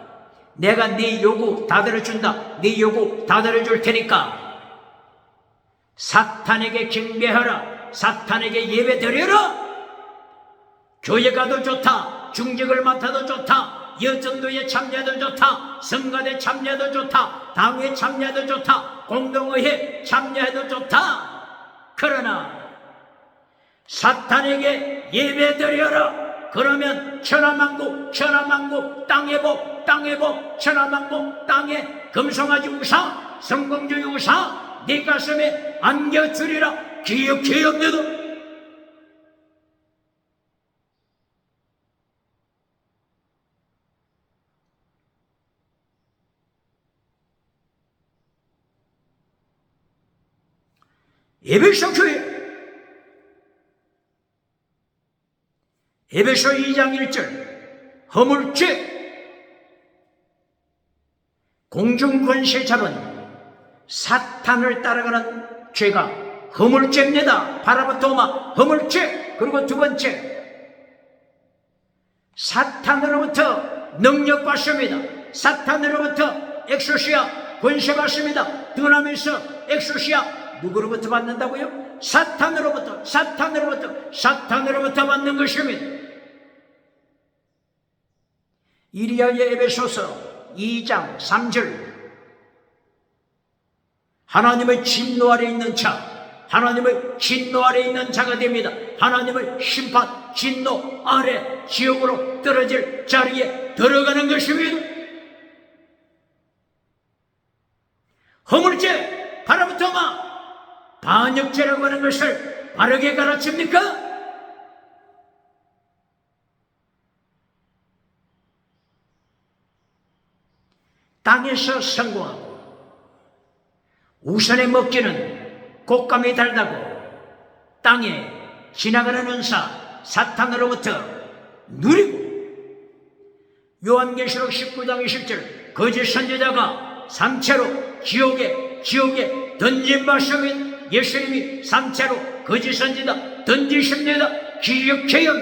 A: 내가 네 요구 다 들어준다, 네 요구 다 들어줄 테니까 사탄에게 경배하라, 사탄에게 예배 드려라. 교회 가도 좋다, 중직을 맡아도 좋다, 여전도에 참여도 좋다, 성가대 참여도 좋다, 당회 참여도 좋다, 공동의회 참여해도 좋다. 그러나 사탄에게 예배드려라. 그러면 천하만국 땅의 복, 천하만국 땅의 금송아지 우상, 성공주의 우상 네 가슴에 안겨주리라. 기억해야 합니다. 에베소 교회, 에베소 2장 1절, 허물죄, 공중권세 잡은 사탄을 따라가는 죄가 허물죄입니다. 바라바토마 허물죄. 그리고 두 번째, 사탄으로부터 능력받습니다. 사탄으로부터 엑소시아 권세받습니다. 드나면서 엑소시아 누구로부터 받는다고요? 사탄으로부터 받는 것입니다. 이리하여 에베소서 2장 3절, 하나님의 진노 아래 있는 자, 하나님의 진노 아래 있는 자가 됩니다. 하나님의 심판, 진노 아래 지옥으로 떨어질 자리에 들어가는 것입니다. 허물죄, 바라부터마 반역죄라고 하는 것을 바르게 가르칩니까? 땅에서 성공하고 우선에 먹기는 곶감이 달다고 땅에 지나가는 은사 사탄으로부터 누리고, 요한계시록 19장 20절, 거짓 선지자가 3채로 지옥에 던진받습니다. 예수님이 3채로 거짓 선지자 던지십니다. 기억해요.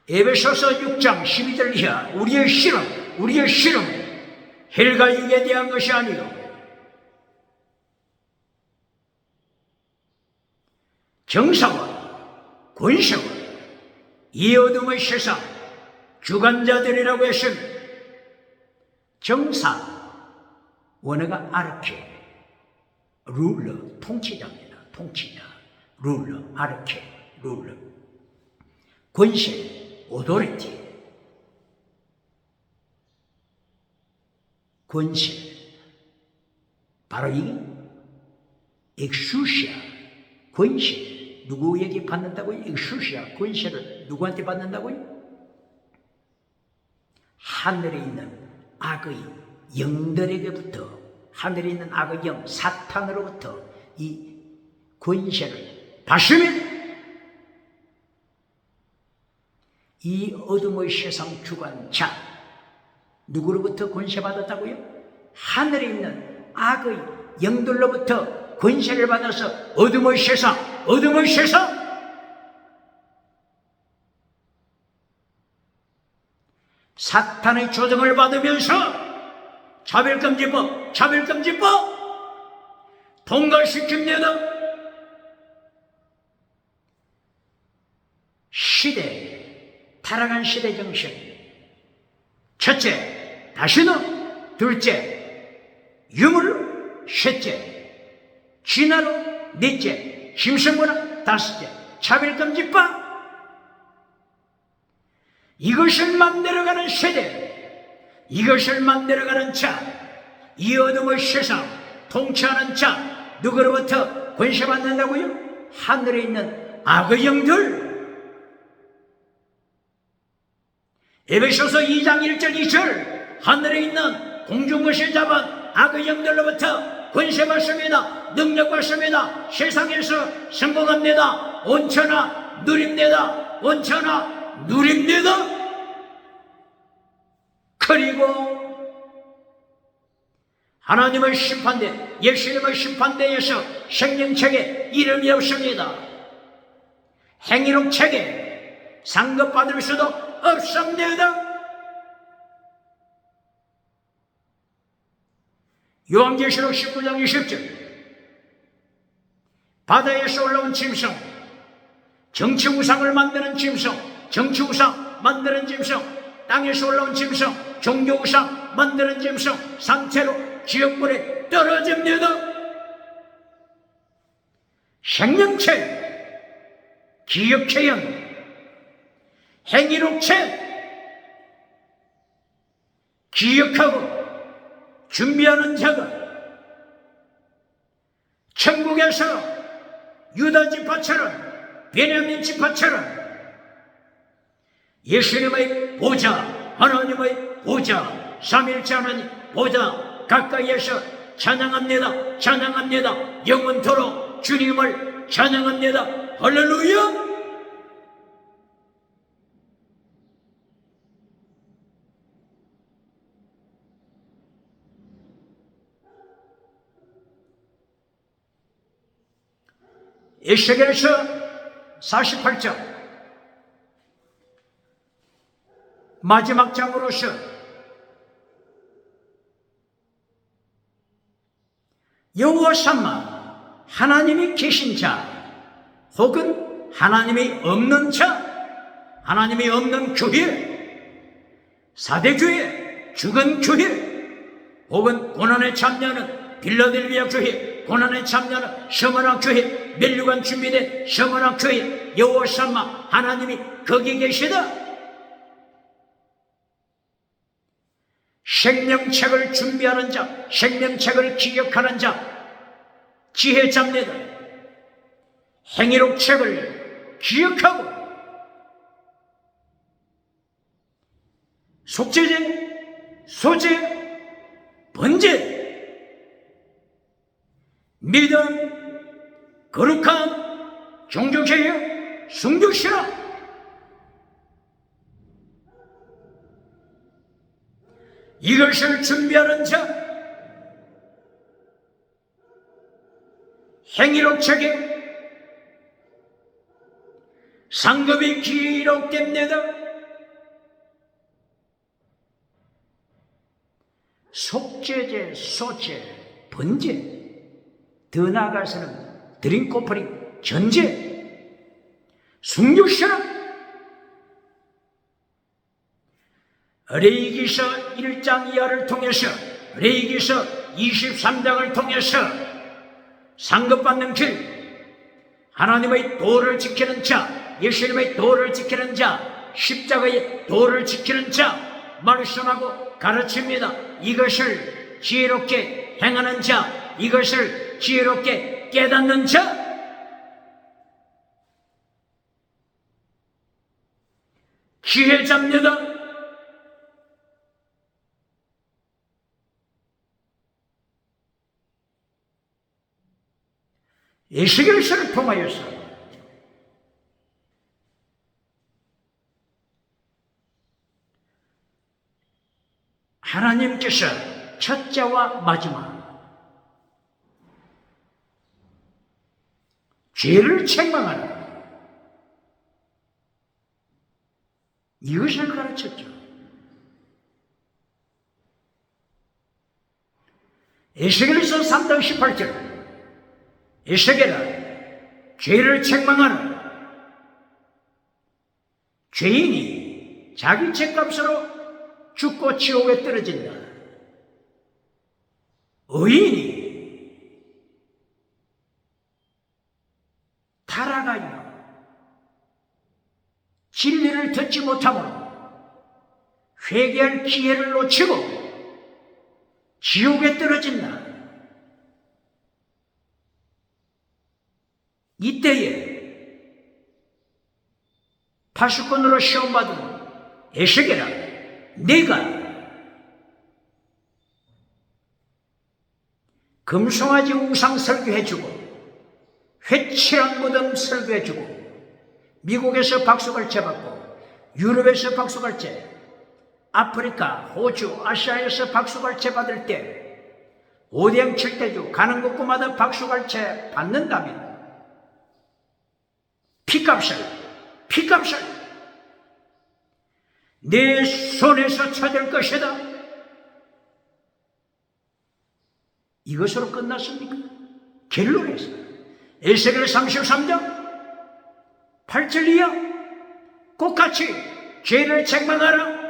A: 에베소서 6장 12절 이하, 우리의 실험, 헬과 육에 대한 것이 아니요 정사와 권세와 이 어둠의 세상 주관자들이라고 했습니다. 정사, 원어가 아르케, 룰러, 통치자입니다. 통치자, 룰러, 아르케, 룰러. 권세, 오토리티, 권세, 바로 이 엑수시아, 권세. 누구에게 받는다고요? 엑수시아, 권세를 누구한테 받는다고요? 하늘에 있는 악의 영들에게부터, 하늘에 있는 악의 영 사탄으로부터 이 권세를 받으면 이 어둠의 세상 주관자 누구로부터 권세받았다고요? 하늘에 있는 악의 영들로부터 권세를 받아서 어둠의 세상 사탄의 조정을 받으면서 차별금지법 통과시킵니다. 타락한 시대 정신. 첫째, 다시는. 둘째, 유물로. 셋째, 진화로. 넷째, 심성문화. 다섯째, 차별금지법. 이것을 만들어가는 세대, 이것을 만들어가는 자, 이 어둠의 세상 통치하는 자, 누구로부터 권세받는다고요? 하늘에 있는 악의 영들. 에베소서 2장 1절 2절, 하늘에 있는 공중권세 잡은 악의 영들로부터 권세받습니다. 능력받습니다. 세상에서 성공합니다. 온천하 누립니다. 온천하 누립니다. 그리고 하나님의 심판대, 예수님의 심판대에서 생명책에 이름이 없습니다. 행위록책에 상급받을 수도 없습니다. 요한계시록 19장 20절, 바다에서 올라온 짐승, 정치우상을 만드는 짐승, 정치우상 만드는 짐승, 땅에서 올라온 짐승, 종교우상 만드는 짐승, 상태로 지옥불에 떨어집니다. 생명책, 기억해야 합니다. 행위록책, 기억하고 준비하는 자가 천국에서 유다 지파처럼, 베냐민 지파처럼 예수님의 보좌, 하나님의 보좌, 삼일째 하나님 보좌 가까이에서 찬양합니다. 찬양합니다. 영원토록 주님을 찬양합니다. 할렐루야. 에스겔서 48장 마지막 장으로서 여호와 삼마 하나님이 계신 자 혹은 하나님이 없는 자, 하나님이 없는 교회, 4대 교회, 죽은 교회 혹은 고난에 참여하는 빌라델비아 교회, 고난에 참여하는 서머나 교회, 멸류관 준비된 서머나 교회, 여호와 삼마 하나님이 거기 계시다. 생명책을 준비하는 자, 생명책을 기억하는 자, 지혜 잡니다. 행위록 책을 기억하고 속죄제, 소제, 번제, 믿음, 거룩함, 종교개혁, 순교신앙, 이것을 준비하는 자, 행위록 책에 상급이 기록됩니다. 속죄제, 소죄, 번제, 더 나아가서는 드링크 오퍼링, 전제, 순교신앙, 레위기서 1장 이하를 통해서 레위기서 23장을 통해서 상급받는 길, 하나님의 도를 지키는 자, 예수님의 도를 지키는 자, 십자가의 도를 지키는 자 말씀하고 가르칩니다. 이것을 지혜롭게 행하는 자, 이것을 지혜롭게 깨닫는 자, 지혜 잡니다. 에스겔서를 통하여서 하나님께서 첫째와 마지막 죄를 책망하라, 이것을 가르쳤죠. 에스겔서 3장 18절 에스겔아, 죄를 책망하라. 죄인이 자기 죄값으로 죽고 지옥에 떨어진다. 의인이 타락하여 진리를 듣지 못함으로 회개할 기회를 놓치고 지옥에 떨어진다. 이때에 파수꾼으로 시험받은 에스겔아, 네가 금송아지 우상 설교해주고 회칠한 무덤 설교해주고 미국에서 박수갈채 받고 유럽에서 박수갈채, 아프리카, 호주, 아시아에서 박수갈채 받을 때 오대양 칠대주 가는 곳마다 박수갈채 받는다면 피값을 내 손에서 찾을 것이다. 이것으로 끝났습니까? 결론에서 에스겔 33장 8절 이하 똑같이 죄를 책망하라.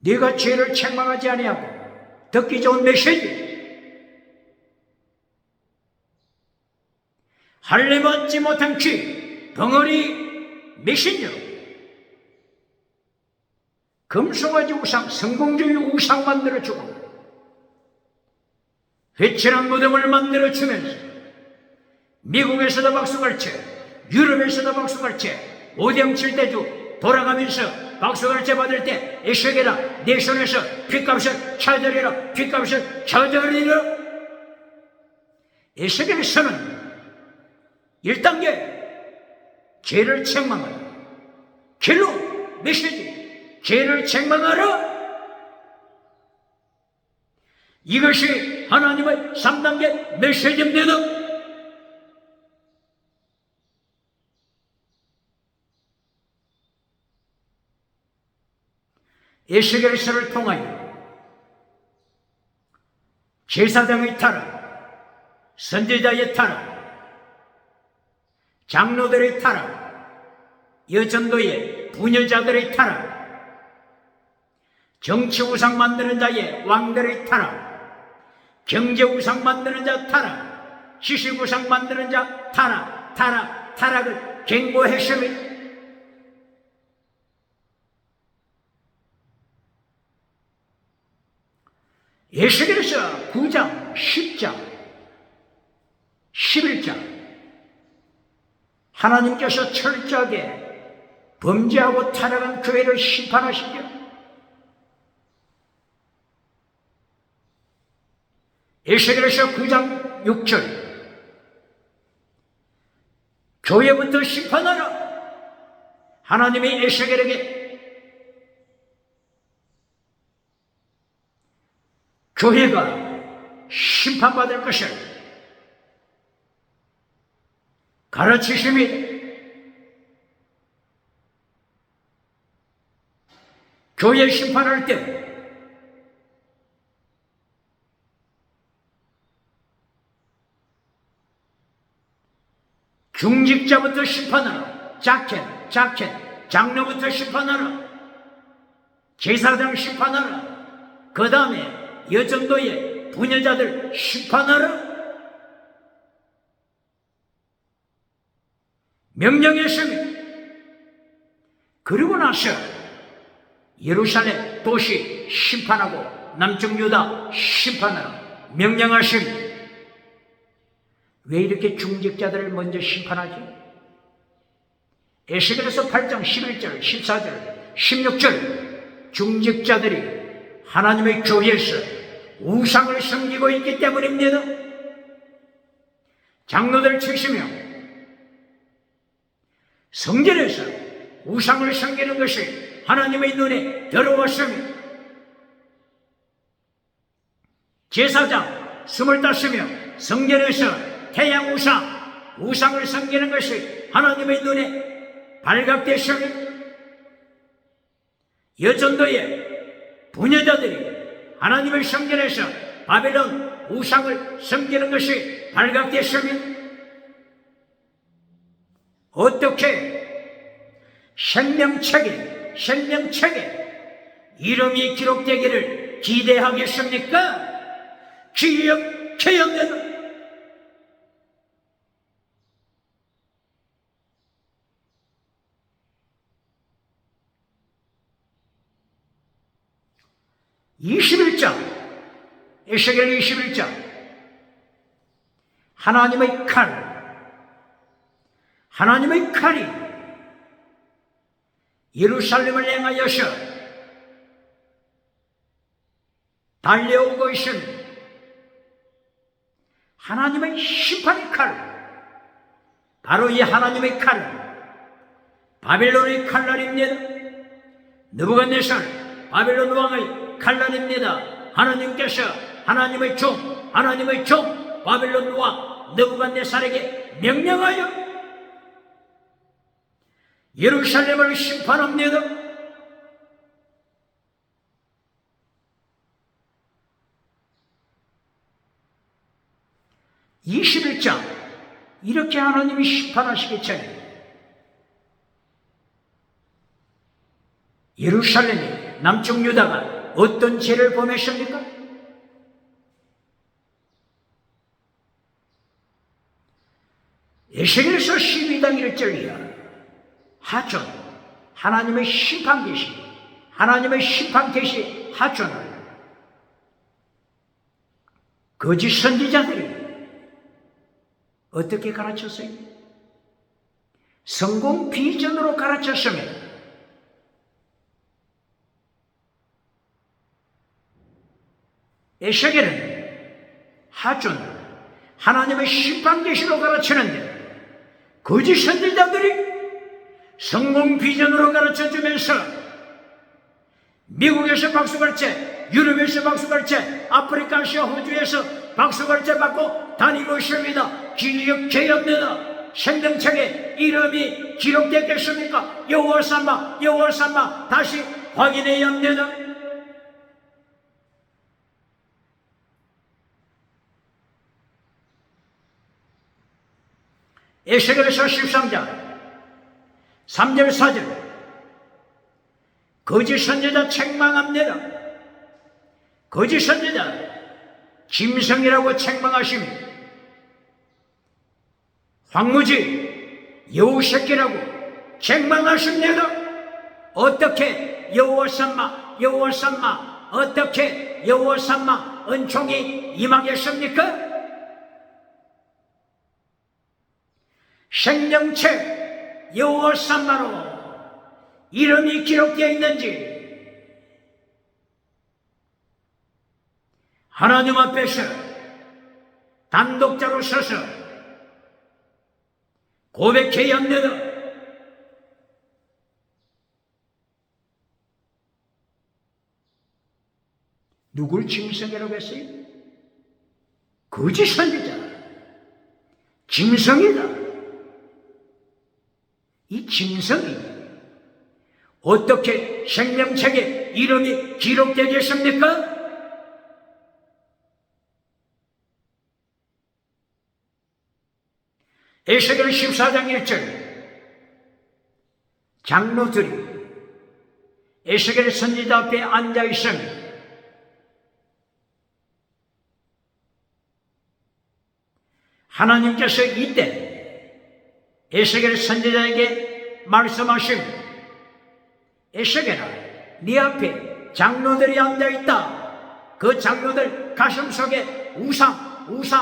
A: 네가 죄를 책망하지 아니하고 듣기 좋은 메시지, 할례 받지 못한 귀, 덩어리 메신저, 금송아지 우상, 성공주의 우상 만들어주고 회칠한 무덤을 만들어주면서 미국에서도 박수갈채, 유럽에서도 박수갈채, 오대영 칠대주 돌아가면서 박수갈채 받을 때 에스겔아 내 손에서 핏값을 쳐드리라, 핏값을 쳐드리라. 에스겔에서는 1단계 죄를 책망하라. 길로 메시지 죄를 책망하라. 이것이 하나님의 3단계 메시지입니다. 에스겔서를 통하여 제사장의 타락, 선지자의 타락, 장로들의 타락, 여전도의 부녀자들의 타락, 정치 우상 만드는 자의 왕들의 타락, 경제 우상 만드는 자 타락, 지식 우상 만드는 자 타락을 경고했으며 에스겔서 9장, 10장, 11장 하나님께서 철저하게 범죄하고 타락한 교회를 심판하시죠. 에스겔서 9장 6절 교회부터 심판하라. 하나님이 에스겔에게 교회가 심판받을 것을 가르치심이 교회 심판할 때 중직자부터 심판하라. 자켓, 장로부터 심판하라. 제사장 심판하라. 그 다음에 여정도의 부녀자들 심판하라. 명령했으니 그리고 나서 예루살렘 도시 심판하고 남쪽 유다 심판하라 명령하시니 왜 이렇게 중직자들을 먼저 심판하지? 에스겔서 8장 11절, 14절, 16절 중직자들이 하나님의 교회에서 우상을 섬기고 있기 때문입니다. 장로들 70명 성전에서 우상을 섬기는 것이 하나님의 눈에 들어왔으며 제사장 25명 성전에서 태양 우상을 섬기는 것이 하나님의 눈에 발각됐으며 여전도의 부녀자들이 하나님의 성전에서 바벨론 우상을 섬기는 것이 발각됐으며 어떻게 생명책에 이름이 기록되기를 기대하겠습니까? 기억되는 에스겔 21장 하나님의 칼이 예루살렘을 향하여서 달려오고 있으니 하나님의 심판의 칼, 바로 이 하나님의 칼은 바벨론의 칼날입니다. 느부갓네살 바벨론 왕의 칼날입니다. 하나님께서 하나님의 종 바벨론 왕 느부갓네살에게 명령하여 예루살렘을 심판합니다. (21장) 이렇게 하나님이 심판하시기 전에 예루살렘이 남쪽 유다가 어떤 죄를 범했습니까? 에스겔서 12장 1절이야. 하촌, 하나님의 심판 계시, 하촌을 거짓 선지자들이 어떻게 가르쳤어요? 성공 비전으로 가르쳤습니다. 에스겔은 하준 하나님의 심판 계시로 가르치는데 거짓 선지자들이 성공 비전으로 가르쳐주면서 미국에서 박수갈채, 유럽에서 박수갈채, 아프리카, 아시아, 호주에서 박수갈채 받고 다니고 있습니다. 기억되다. 생명책에 이름이 기록되겠습니까? 여호와 삼마, 여호와 삼마. 다시 확인해야 합니다. 에스겔서 13장 3절 4절 거짓 선지자 책망합니다. 거짓 선지자 짐승이라고 책망하십니다. 황무지 여우새끼라고 책망하십니다. 어떻게 여호와 삼마, 여호와 삼마, 어떻게 여호와 삼마 은총이 임하겠습니까? 생명책 여호와 삼마로 이름이 기록되어 있는지 하나님 앞에서 단독자로 서서 고백해야 합니다. 누굴 짐승이라고 했어요? 거짓 선지자 짐승이다. 이 짐승이 어떻게 생명책에 이름이 기록되겠습니까? 에스겔 14장 1절 장로들이 에스겔 선지자 앞에 앉아 있습니다. 하나님께서 이때 에스겔 선지자에게 말씀하십니다. 에스겔아, 네 앞에 장로들이 앉아있다. 그 장로들 가슴 속에 우상으로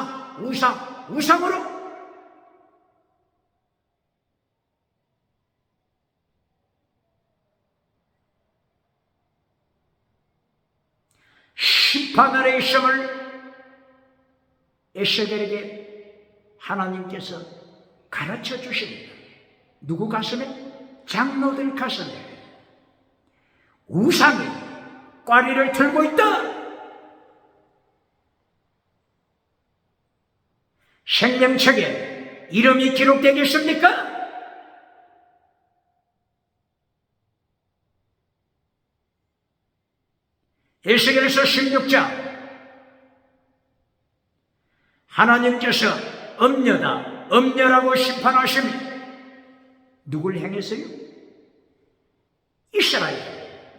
A: 심판 아래 있음을 에스겔에게 하나님께서 가르쳐 주십니다. 누구 가슴에? 장로들 가슴에 우상이 꽈리를 들고 있다. 생명책에 이름이 기록되겠습니까? 에스겔서 16장 하나님께서 엄녀라고 심판하십니다. 누굴 향해서요? 이스라엘,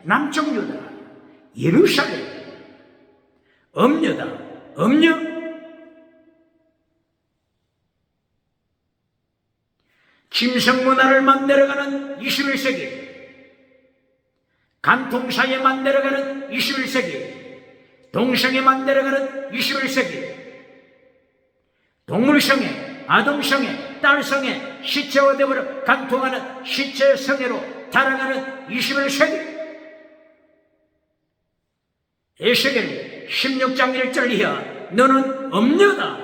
A: 남쪽 유다, 예루살렘. 엄녀다, 엄녀. 짐승 문화를 만들어가는 21세기, 간통사에 만들어가는 21세기, 동성애 만들어가는 21세기, 동물성애, 아동성애, 딸성애, 시체화되어버려 간통하는 시체성애로 달아가는 21세기. 에스겔 16장 1절 이하 너는 엄녀다.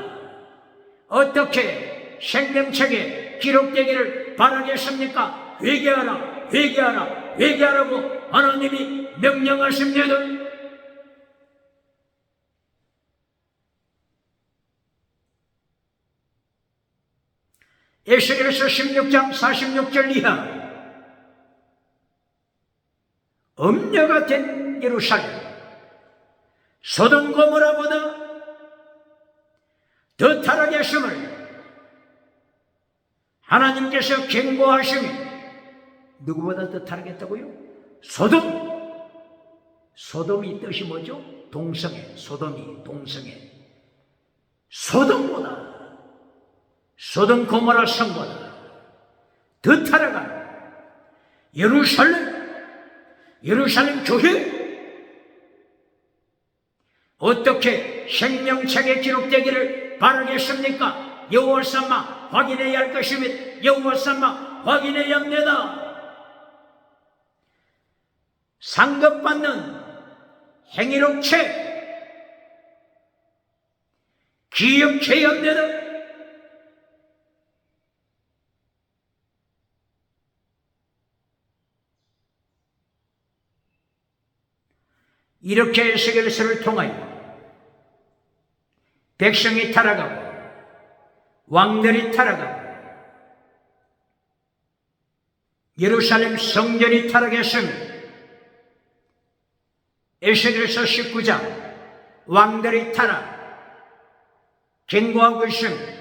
A: 어떻게 생명책에 기록되기를 바라겠습니까? 회개하라, 회개하라, 회개하라고 하나님이 명령하십니다. 에스겔서 16장 46절 이하 엄녀가 된 예루살렘 소돔 고모라보다 더 타락했음을 하나님께서 경고하시니 누구보다 더 타락했다고요? 소돔이 뜻이 뭐죠? 동성애. 소돔이 동성애. 소돔보다 소돔 고모라 성보다 더 타락한 예루살렘 교회 어떻게 생명책에 기록되기를 바라겠습니까? 여호와 삼아 확인해야 할 것이며 여호와 삼아 확인해야 합니다. 상급받는 행위록책 기억해야 합니다. 이렇게 에스겔서를 통하여 백성이 타락하고 왕들이 타락하고 예루살렘 성전이 타락했습니다. 에스겔서 19장 왕들이 타락 경고하고 있습니다.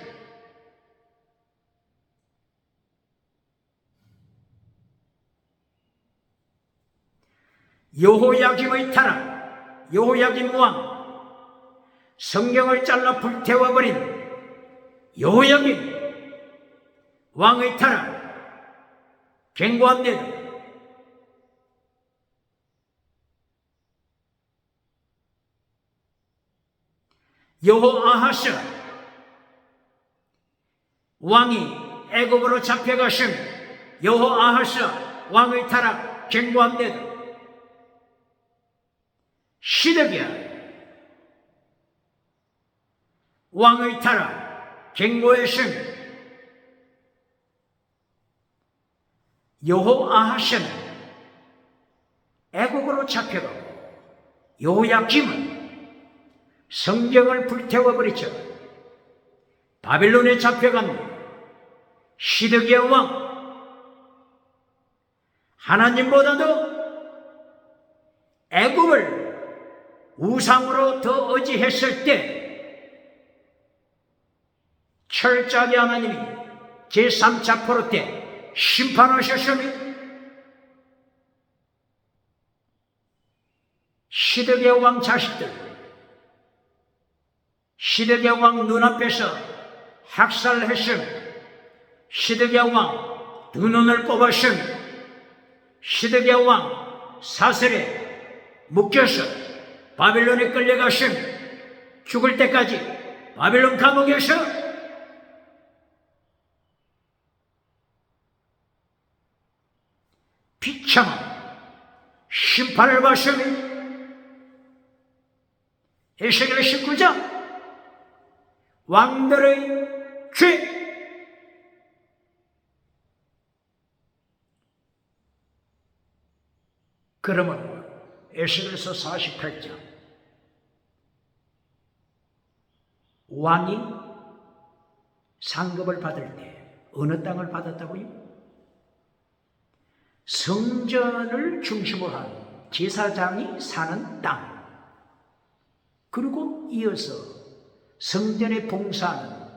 A: 여호야김의 타락, 여호야김 왕, 성경을 잘라 불태워버린 여호야김 왕의 타락 경고합니다. 여호아하스 왕이 애굽으로 잡혀가심 여호아하스 왕의 타락 경고합니다. 시드기야 왕의 타락 경고했습니다. 여호아하스는 애국으로 잡혀가고 여호야김은 성경을 불태워버리죠. 바빌론에 잡혀갑니다. 시드기야 왕 하나님보다도 애굽을 우상으로 더 의지했을 때 철저하게 하나님이 제3차 포로 때 심판하셨습니다. 시드기야 왕 자식들 시드기야 왕 눈앞에서 학살했습니다. 시드기야 왕 두 눈을 뽑았습니다. 시드기야 왕 사슬에 묶여서 바빌론에 끌려가십니다. 죽을 때까지 바빌론 감옥에서 비참한 심판을 받습니다. 에스겔 19장 왕들의 죄 그러면 에스겔서 48장 왕이 상급을 받을 때 어느 땅을 받았다고요? 성전을 중심으로 한 제사장이 사는 땅, 그리고 이어서 성전에 봉사하는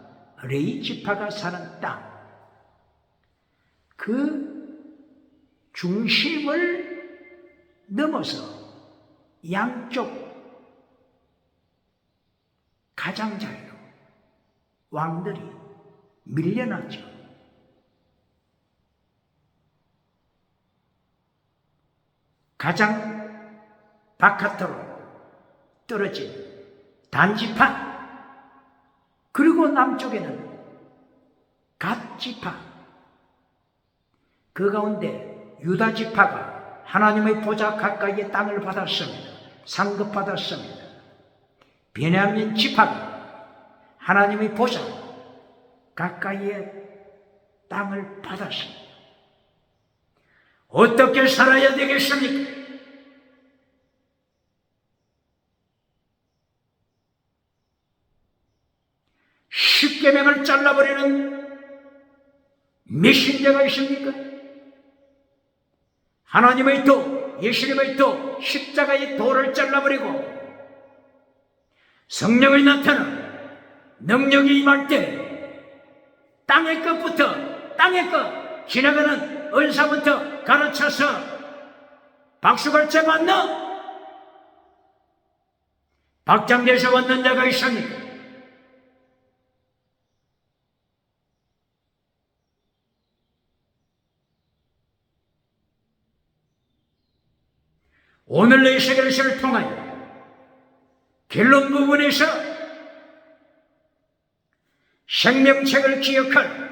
A: 레위 지파가 사는 땅, 그 중심을 넘어서 양쪽 가장자리로 왕들이 밀려났죠. 가장 바깥으로 떨어진 단지파, 그리고 남쪽에는 갓지파, 그 가운데 유다지파가 하나님의 보좌 가까이에 땅을 받았습니다. 상급받았습니다. 베냐민 지파가 하나님의 보좌 가까이에 땅을 받았습니다. 어떻게 살아야 되겠습니까? 십계명을 잘라버리는 메신저가 있습니까? 하나님의 도, 예수님의 도, 십자가의 도를 잘라버리고 성령의 나타나 능력이 임할 때 땅의 끝부터 땅의 끝 지나가는 은사부터 가르쳐서 박수갈채 받나? 박장대에서 왔는 자가 있습니까? 오늘 에스겔서를 통하여 결론 부분에서 생명책을 기억할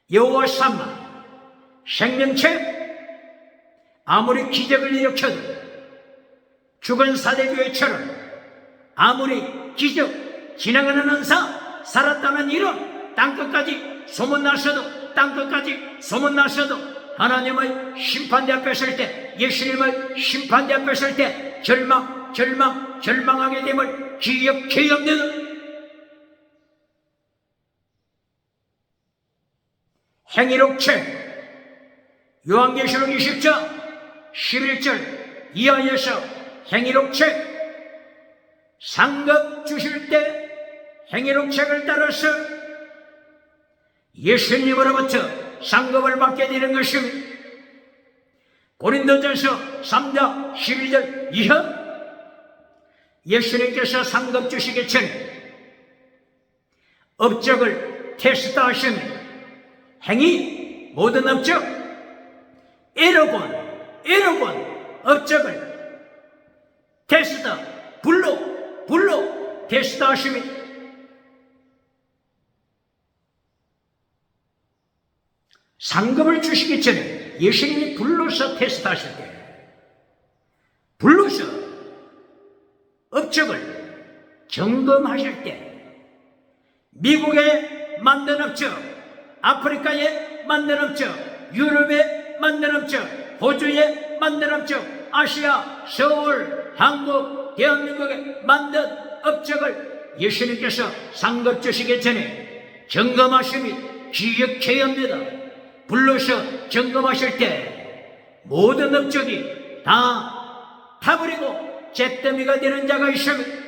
A: 여호와 삼마. 생명책, 아무리 기적을 일으켜도 죽은 사대교회처럼 아무리 기적, 지나가는 은사, 살았다는 이름 땅끝까지 소문났어도, 땅끝까지 소문났어도 하나님의 심판대 앞에 설 때, 예수님의 심판대 앞에 설 때 절망하게 됨을 기억해야 합니다. 행위록책, 요한계시록 20장 11절 이하에서 행위록책, 상급 주실 때 행위록책을 따라서 예수님으로부터 상급을 받게 되는 것입니다. 고린도전서 3장 11절 이하, 예수님께서 상급 주시기 전에 업적을 테스트하십니다. 행위, 모든 업적, 에러곤 업적을 테스트, 불로 테스트하십니다. 상급을 주시기 전에 예수님이 불로서 테스트하실 때, 불로서 업적을 점검하실 때, 미국에 만든 업적, 아프리카에 만든 업적, 유럽에 만든 업적, 호주에 만든 업적, 아시아, 서울, 한국, 대한민국에 만든 업적을 예수님께서 상급 주시기 전에 점검하심이 기억해야 합니다. 불러서 점검하실 때 모든 업적이 다 타버리고 잿더미가 되는 자가 있습니다.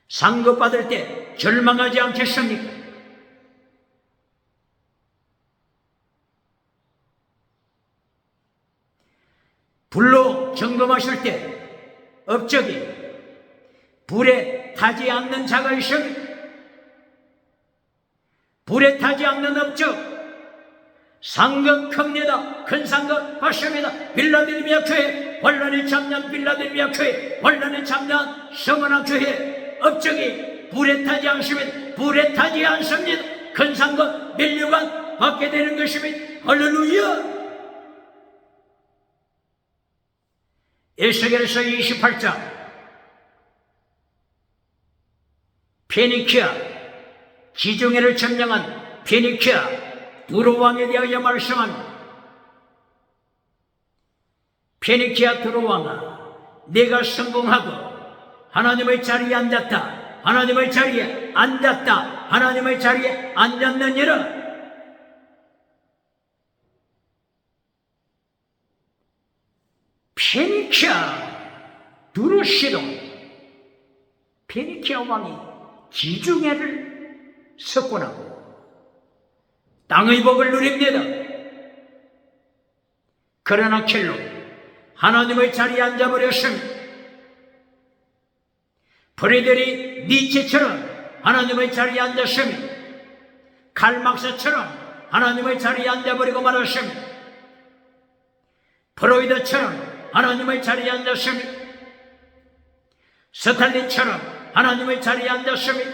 A: 상급 받을 때 절망하지 않겠습니까? 불로 점검하실 때 업적이 불에 타지 않는 자가 있습니다. 불에 타지 않는 업적, 상급 큽니다. 큰 상급 받습니다. 빌라델비아 교회, 환란에 참여한 빌라델비아 교회, 환란에 참여한 성원학 교회, 업적이 불에 타지 않습니다. 불에 타지 않습니다. 큰 상급 면류관 받게 되는 것입니다. 할렐루야! 에스겔서 28장, 페니키아, 지중해를 점령한 페니키아 두로 왕에 대하여 말씀합니다. 페니키아 두로 왕아, 내가 성공하고 하나님의 자리에 앉았다. 하나님의 자리에 앉았다. 하나님의 자리에 앉았느니라. 페니키아 두로 시동, 페니키아 왕이 지중해를 석권하고 땅의 복을 누립니다. 그러나 켈로 하나님의 자리에 앉아버렸습니다. 프레데릭 니체처럼 하나님의 자리에 앉았습니다. 칼막스처럼 하나님의 자리에 앉아버리고 말았습니다. 프로이드처럼 하나님의 자리에 앉았습니다. 스탈린처럼 하나님의 자리에 앉았습니다.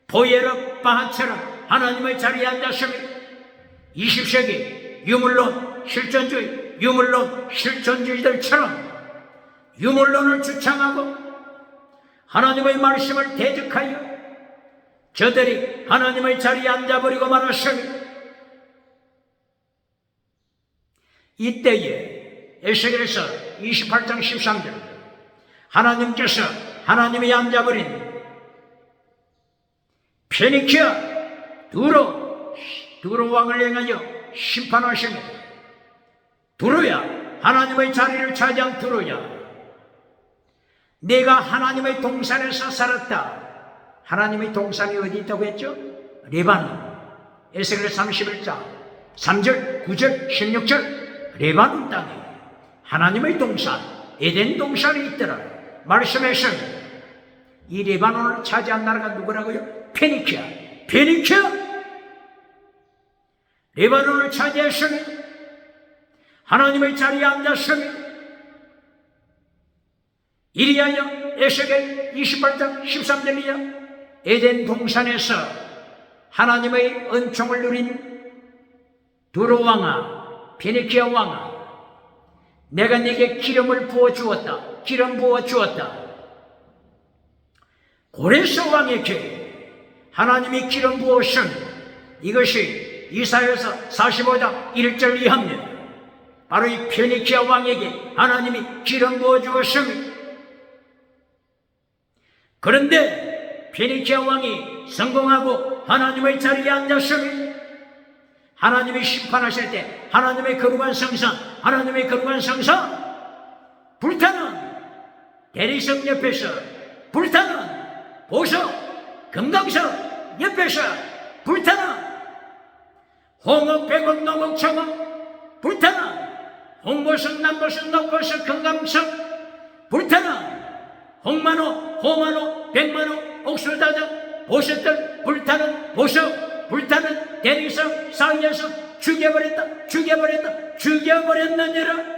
A: 보예르 바하처럼 하나님의 자리에 앉았습니다. 20세기 유물론 실존주의, 유물론 실존주의들처럼 유물론을 주창하고 하나님의 말씀을 대적하여 저들이 하나님의 자리에 앉아버리고 말았습니다. 이때에 에스겔서 28장 13절, 하나님께서 하나님이 앉아버린 페니키아 두로 왕을 향하여 심판하십니다. 두로야, 하나님의 자리를 차지한 두로야, 내가 하나님의 동산에서 살았다. 하나님의 동산이 어디 있다고 했죠? 레바논. 에스겔 31장 3절, 9절, 16절, 레바논 땅에 하나님의 동산, 에덴 동산이 있더라 말씀했습니다. 이 레바논을 차지한 나라가 누구라고요? 페니키아. 레바논을 차지했습니다. 하나님의 자리에 앉았습니다. 이리하여 에스겔 28장 13절이야. 에덴 동산에서 하나님의 은총을 누린 두로 왕아, 베네키아 왕아, 내가 네게 기름을 부어주었다. 기름 부어주었다. 고레스 왕에게 하나님이 기름 부으신 이것이 이사야서 45장 1절 이하입니다. 바로 이 베네키아 왕에게 하나님이 기름 부어주었습니다. 그런데 베네키아 왕이 성공하고 하나님의 자리에 앉았습니다. 하나님이 심판하실 때 하나님의 거룩한 성상, 하나님의 거룩한 성상, 불타는 대리석 옆에서, 불타는 보석, 금강석 옆에서, 불타는 홍업, 백업, 농업, 청업, 불타는 홍보석, 남보석, 녹보석, 금강석, 불타는 홍만호, 호만호, 백만호, 옥수다적, 보석들, 불타는 보석, 불타는 대리석, 상여석, 죽여버렸다, 죽여버렸다, 죽여버렸느니라.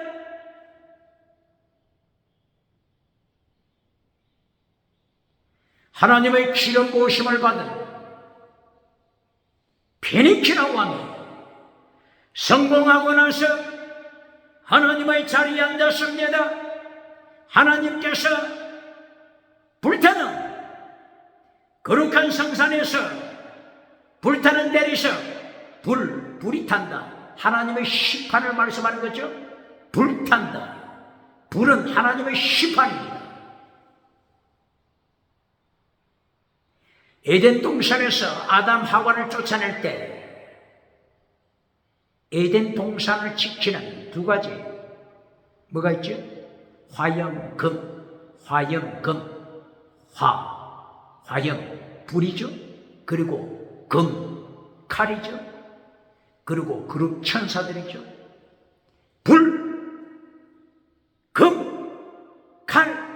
A: 하나님의 기름 부으심을 받은 베네키아 왕이 성공하고 나서 하나님의 자리에 앉았습니다. 하나님께서 불타는 거룩한 성산에서 불타는 대리석, 불이 탄다. 하나님의 심판을 말씀하는 거죠. 불탄다. 불은 하나님의 심판입니다. 에덴 동산에서 아담 하와를 쫓아낼 때 에덴 동산을 지키는 두 가지 뭐가 있죠? 화염금, 화염 불이죠. 그리고 금, 칼이죠. 그리고 그룹 천사들이죠. 불, 금, 칼,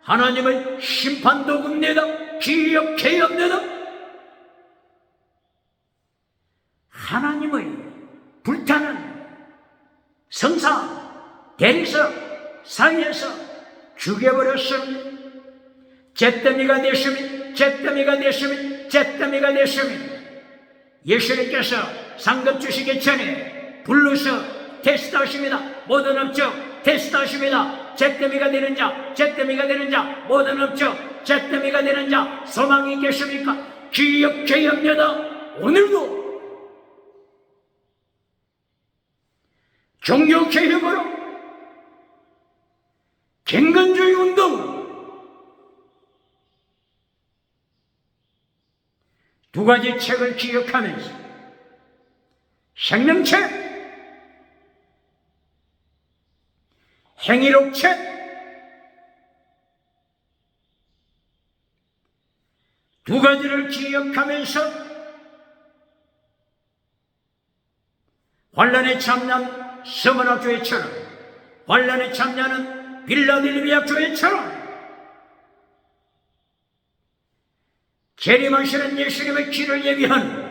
A: 하나님의 심판 도구입니다. 기억해야 합니다. 하나님의 불타는 성사, 대리석 사이에서 죽여버렸습니다. 잿더미가 됐으면, 잿더미가 됐으면, 잿더미가 됐으면 예수님께서 상급 주시기 전에 불러서 테스트하십니다. 모든 업적 테스트하십니다. 잿더미가 되는 자, 잿더미가 되는 자, 모든 업적 잿더미가 되는 자 소망이 계십니까? 기억해야 합니다. 오늘도 종교개혁으로 갱건주의 운동 두 가지 책을 기억하면서 생명책, 행위록책 두 가지를 기억하면서 환란에 참여한 서머나 교회처럼, 환란에 참여하는 빌라델비아 교회처럼 재림하시는 예수님의 길을 예비한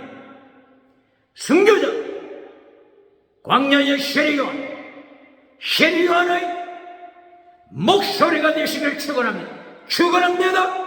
A: 순교자 광야의 셰리요한의 목소리가 되시길 축원합니다. 축원합니다.